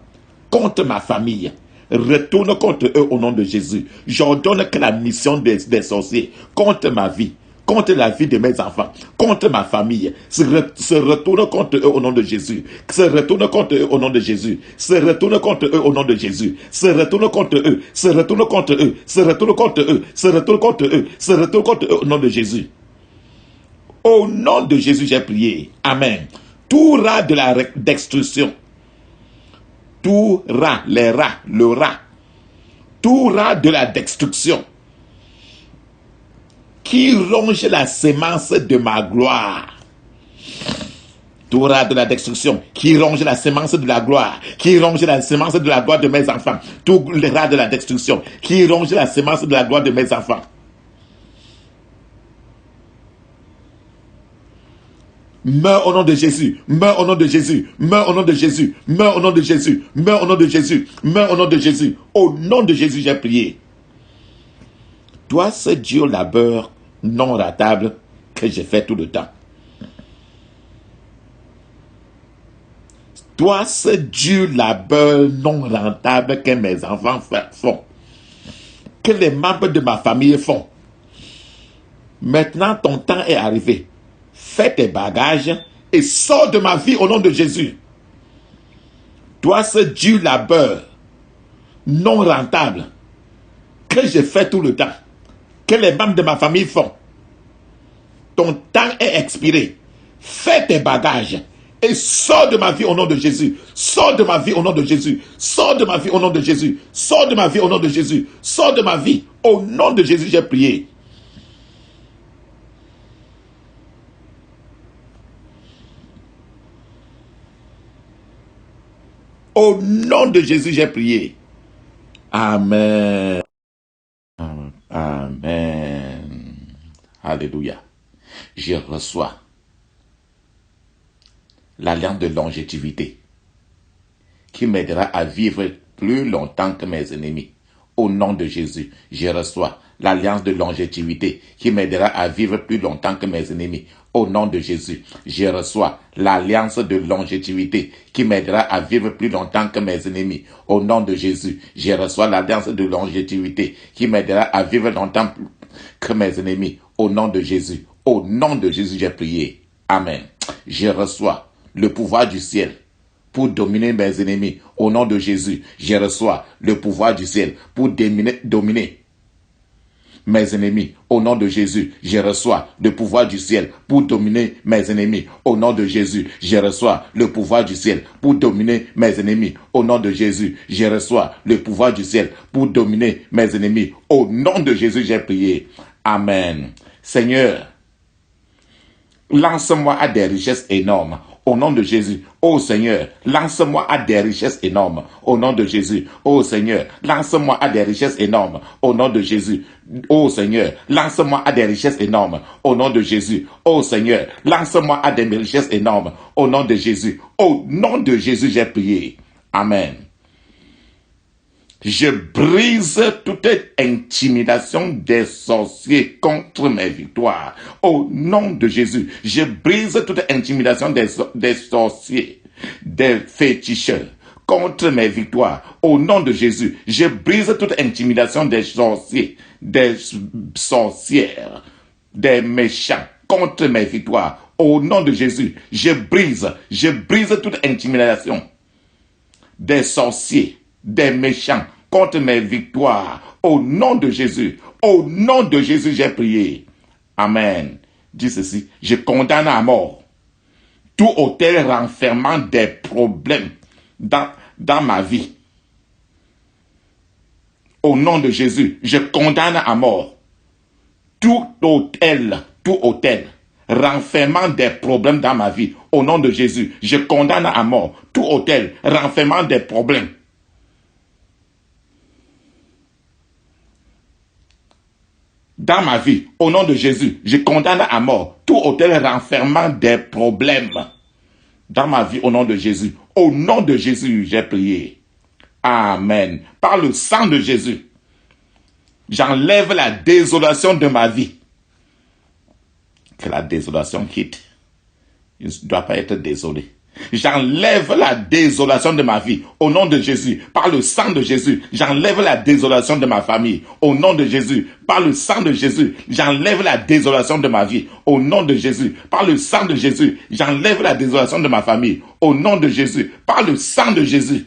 contre ma famille, retourne contre eux au nom de Jésus. J'ordonne que la mission des sorciers contre ma vie, contre la vie de mes enfants, contre ma famille, se retourne contre eux au nom de Jésus. Se retourne contre eux au nom de Jésus. Se retourne contre eux au nom de Jésus. Se retourne contre eux. Se retourne contre eux. Se retourne contre eux. Se retourne contre eux. Se retourne contre eux au nom de Jésus. Au nom de Jésus, j'ai prié. Amen. Tout rat de la destruction, tout rat, les rats, le rat, tout rat de la destruction qui ronge la sémence de ma gloire, tout rat de la destruction qui ronge la sémence de la gloire, qui ronge la sémence de la gloire de mes enfants, tout le rat de la destruction qui ronge la sémence de la gloire de mes enfants, meurs au nom de Jésus, meurs au nom de Jésus, meurs au nom de Jésus, meurs au nom de Jésus, meurs au nom de Jésus, meurs au nom de Jésus. Au nom de Jésus, j'ai prié. Toi, ce Dieu labeur non ratable que j'ai fait tout le temps. Toi, ce Dieu labeur non rentable que mes enfants font. que les membres de ma famille font. Maintenant, ton temps est arrivé. Fais tes bagages et sors de ma vie au nom de Jésus. Toi, ce dur labeur non rentable que je fais tout le temps, que les membres de ma famille font, ton temps est expiré. Fais tes bagages et sors de ma vie au nom de Jésus. Sors de ma vie au nom de Jésus. Sors de ma vie au nom de Jésus. Sors de ma vie au nom de Jésus. Sors de ma vie. Au nom de Jésus, j'ai prié. Au nom de Jésus, j'ai prié. Amen. Amen. Alléluia. Je reçois l'alliance de longévité qui m'aidera à vivre plus longtemps que mes ennemis. Au nom de Jésus, je reçois l'alliance de longévité qui m'aidera à vivre plus longtemps que mes ennemis. Au nom de Jésus, je reçois l'alliance de longévité qui m'aidera à vivre plus longtemps que mes ennemis. Au nom de Jésus, je reçois l'alliance de longévité qui m'aidera à vivre longtemps que mes ennemis. Au nom de Jésus, au nom de Jésus, j'ai prié. Amen. Je reçois le pouvoir du ciel pour dominer mes ennemis. Au nom de Jésus, je reçois le pouvoir du ciel pour dominer mes ennemis. Au nom de Jésus, je reçois le pouvoir du ciel pour dominer mes ennemis. Au nom de Jésus, je reçois le pouvoir du ciel pour dominer mes ennemis. Au nom de Jésus, je reçois le pouvoir du ciel pour dominer mes ennemis. Au nom de Jésus, j'ai prié. Amen. Seigneur, lance-moi à des richesses énormes. Au nom de Jésus, oh Seigneur, lance-moi à des richesses énormes. Au nom de Jésus, oh Seigneur, lance-moi à des richesses énormes. Au nom de Jésus, oh Seigneur, lance-moi à des richesses énormes. Au nom de Jésus, oh Seigneur, lance-moi à des richesses énormes. Au nom de Jésus, au nom de Jésus, j'ai prié. Amen. Je brise toute intimidation des sorciers contre mes victoires. Au nom de Jésus, je brise toute intimidation des sorciers, des féticheurs contre mes victoires. Au nom de Jésus, je brise toute intimidation des sorciers, des sorcières, des méchants contre mes victoires. Au nom de Jésus, je brise toute intimidation des sorciers, des méchants contre mes victoires. Au nom de Jésus, j'ai prié. Amen. Dis ceci, je condamne à mort tout hôtel renfermant des problèmes dans ma vie. Au nom de Jésus, je condamne à mort tout hôtel renfermant des problèmes dans ma vie. Au nom de Jésus, je condamne à mort tout hôtel renfermant des problèmes dans ma vie. Au nom de Jésus, je condamne à mort tout hôtel renfermant des problèmes dans ma vie. Au nom de Jésus, j'ai prié. Amen. Par le sang de Jésus, j'enlève la désolation de ma vie. Que la désolation quitte. Il ne doit pas être désolé. J'enlève la désolation de ma vie. Au nom de Jésus, par le sang de Jésus, j'enlève la désolation de ma famille. Au nom de Jésus, par le sang de Jésus, j'enlève la désolation de ma vie. Au nom de Jésus, par le sang de Jésus, j'enlève la désolation de ma famille. Au nom de Jésus, par le sang de Jésus,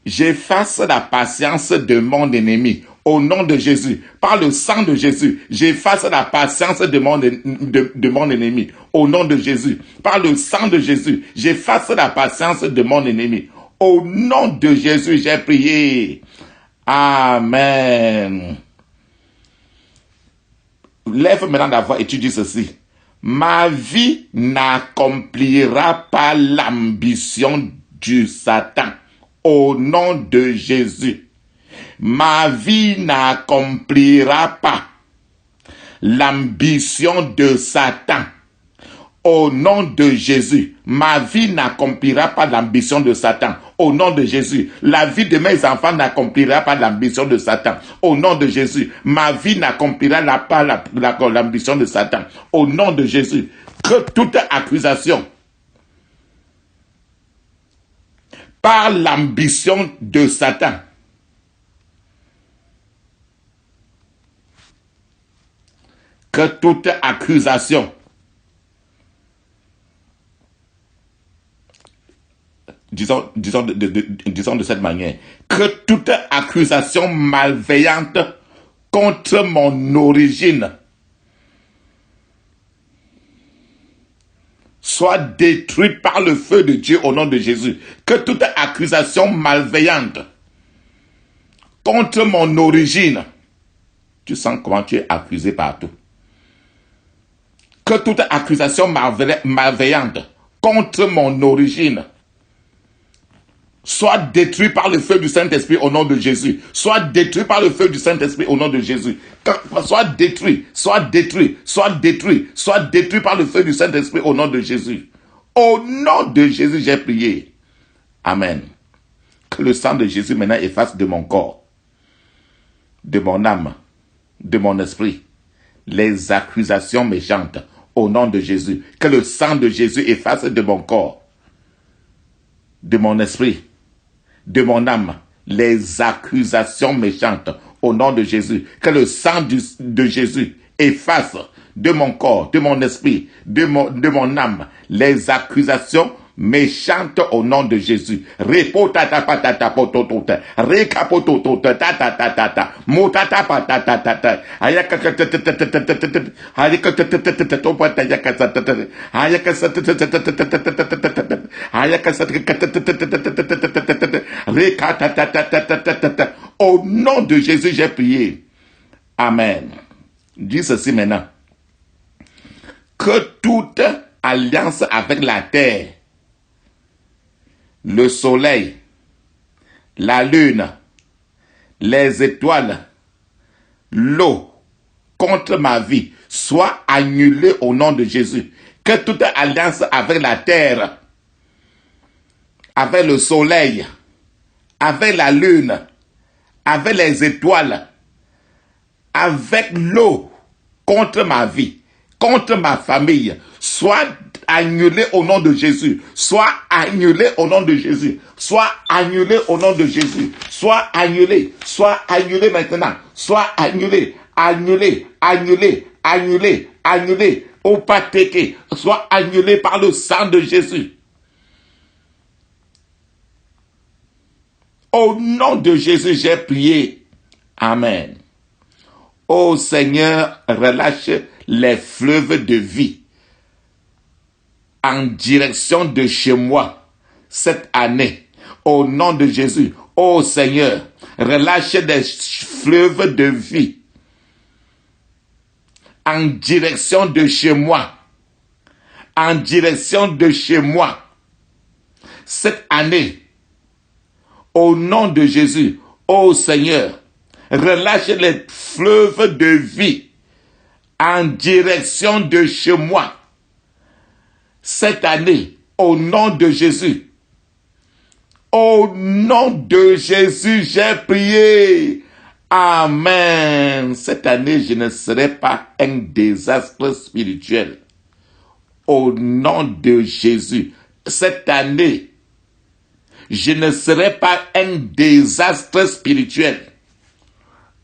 j'efface la patience de mon ennemi. Au nom de Jésus, par le sang de Jésus, j'efface la patience de mon ennemi. Au nom de Jésus, par le sang de Jésus, j'efface la patience de mon ennemi. Au nom de Jésus, j'ai prié. Amen. Lève maintenant la voix et tu dis ceci. Ma vie n'accomplira pas l'ambition du Satan. Au nom de Jésus. Ma vie n'accomplira pas l'ambition de Satan. Au nom de Jésus, ma vie n'accomplira pas l'ambition de Satan. Au nom de Jésus, la vie de mes enfants n'accomplira pas l'ambition de Satan. Au nom de Jésus, ma vie n'accomplira pas l'ambition de Satan. Au nom de Jésus, que toute accusation par l'ambition de Satan que toute accusation, disons de cette manière, que toute accusation malveillante contre mon origine soit détruite par le feu de Dieu au nom de Jésus. Que toute accusation malveillante contre mon origine, tu sens comment tu es accusé partout. Que toute accusation malveillante contre mon origine soit détruite par le feu du Saint-Esprit au nom de Jésus. Soit détruit par le feu du Saint-Esprit au nom de Jésus. Soit détruit, soit détruit, soit détruit, soit détruit par le feu du Saint-Esprit au nom de Jésus. Au nom de Jésus, j'ai prié. Amen. Que le sang de Jésus maintenant efface de mon corps, de mon âme, de mon esprit, les accusations méchantes au nom de Jésus. Que le sang de Jésus efface de mon corps, de mon esprit, de mon âme, les accusations méchantes au nom de Jésus. Que le sang de Jésus efface de mon corps, de mon esprit, de mon âme, les accusations méchantes au nom de Jésus. Repotata patata pototota, recapototota tata tata, motata patata tata, au nom de Jésus, j'ai prié. Amen. Dis ceci maintenant. Que toute alliance avec la terre, le soleil, la lune, les étoiles, l'eau, contre ma vie, soit annulée au nom de Jésus. Que toute alliance avec la terre, avec le soleil, avec la lune, avec les étoiles, avec l'eau, contre ma vie, contre ma famille, soit annulé au nom de Jésus, soit annulé au nom de Jésus, soit annulé au nom de Jésus, soit annulé maintenant, soit annulé, au patéké, soit annulé par le sang de Jésus. Au nom de Jésus, j'ai prié. Amen. Ô Seigneur, relâche les fleuves de vie en direction de chez moi cette année. Au nom de Jésus, ô Seigneur, relâche des fleuves de vie en direction de chez moi. En direction de chez moi cette année. Au nom de Jésus, ô Seigneur, relâche les fleuves de vie en direction de chez moi cette année, au nom de Jésus. Au nom de Jésus, j'ai prié. Amen. Cette année, je ne serai pas un désastre spirituel. Au nom de Jésus, cette année, je ne serai pas un désastre spirituel.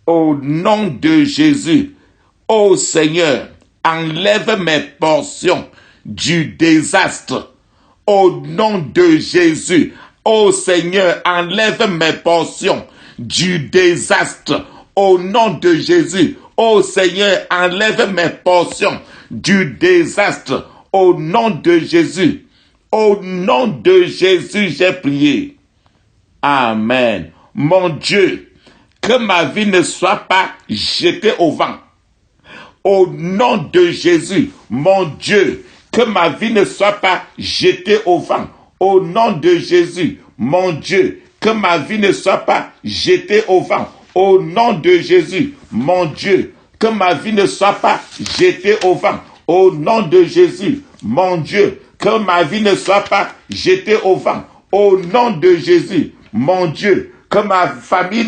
Au nom de Jésus, ô Seigneur, enlève mes portions du désastre. Au nom de Jésus, ô Seigneur, enlève mes portions du désastre. Au nom de Jésus, ô Seigneur, enlève mes portions du désastre. Au nom de Jésus, au nom de Jésus, j'ai prié. Amen. Mon Dieu, que ma vie ne soit pas jetée au vent. Au nom de Jésus, mon Dieu, que ma vie ne soit pas jetée au vent. Au nom de Jésus, mon Dieu, que ma vie ne soit pas jetée au vent. Au nom de Jésus, mon Dieu, que ma vie ne soit pas jetée au vent. Au nom de Jésus, mon Dieu, que ma vie ne soit pas jetée au vent. Au nom de Jésus, mon Dieu, que ma famille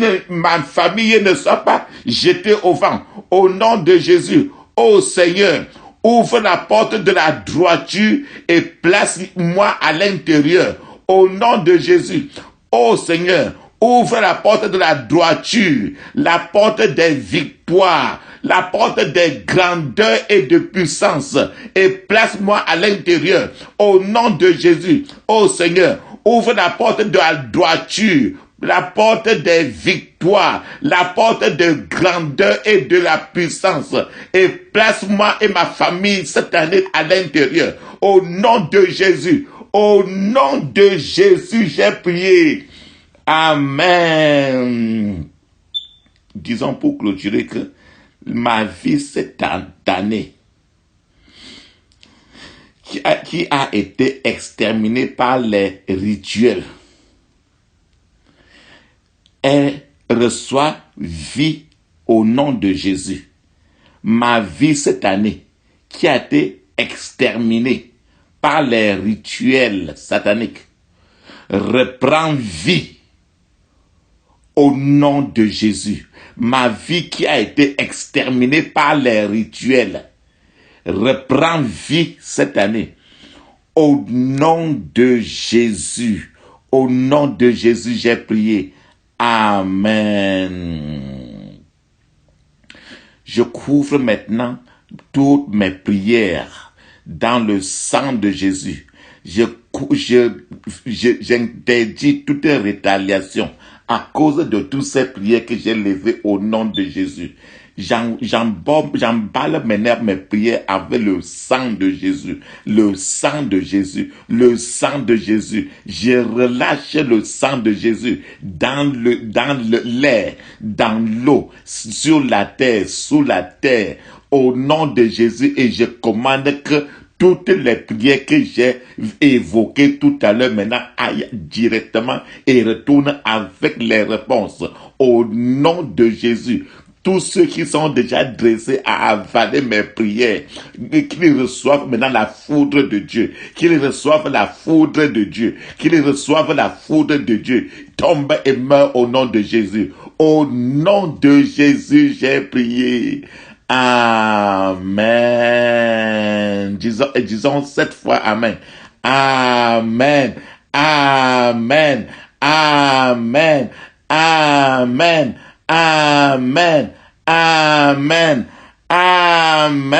ne soit pas jetée au vent. Au nom de Jésus, ô Seigneur, ouvre la porte de la droiture et place-moi à l'intérieur. Au nom de Jésus, ô Seigneur, ouvre la porte de la droiture, la porte des victoires, la porte des grandeurs et de puissance, et place-moi à l'intérieur. Au nom de Jésus, ô Seigneur, ouvre la porte de la droiture, la porte des victoires, la porte de grandeur et de la puissance, et place-moi et ma famille cette année à l'intérieur. Au nom de Jésus, au nom de Jésus, j'ai prié. Amen. Disons pour clôturer que ma vie cette année qui a été exterminée par les rituels, elle reçoit vie au nom de Jésus. Ma vie cette année qui a été exterminée par les rituels sataniques reprend vie au nom de Jésus. Ma vie qui a été exterminée par les rituels reprend vie cette année. Au nom de Jésus. Au nom de Jésus, j'ai prié. Amen. Je couvre maintenant toutes mes prières dans le sang de Jésus. J'interdis toute rétaliation à cause de toutes ces prières que j'ai levées au nom de Jésus. J'emballe maintenant mes prières avec le sang de Jésus. Le sang de Jésus. Le sang de Jésus. Je relâche le sang de Jésus dans l'air, dans l'eau, sur la terre, sous la terre, au nom de Jésus, et je commande que toutes les prières que j'ai évoquées tout à l'heure maintenant aillent directement et retournent avec les réponses. Au nom de Jésus, tous ceux qui sont déjà dressés à avaler mes prières, qu'ils reçoivent maintenant la foudre de Dieu, qu'ils reçoivent la foudre de Dieu, qu'ils reçoivent la foudre de Dieu, tombe et meurt au nom de Jésus. Au nom de Jésus, j'ai prié. Amen. Disons 7 fois Amen. Amen. Amen. Amen. Amen. Amen. Amen. Amen.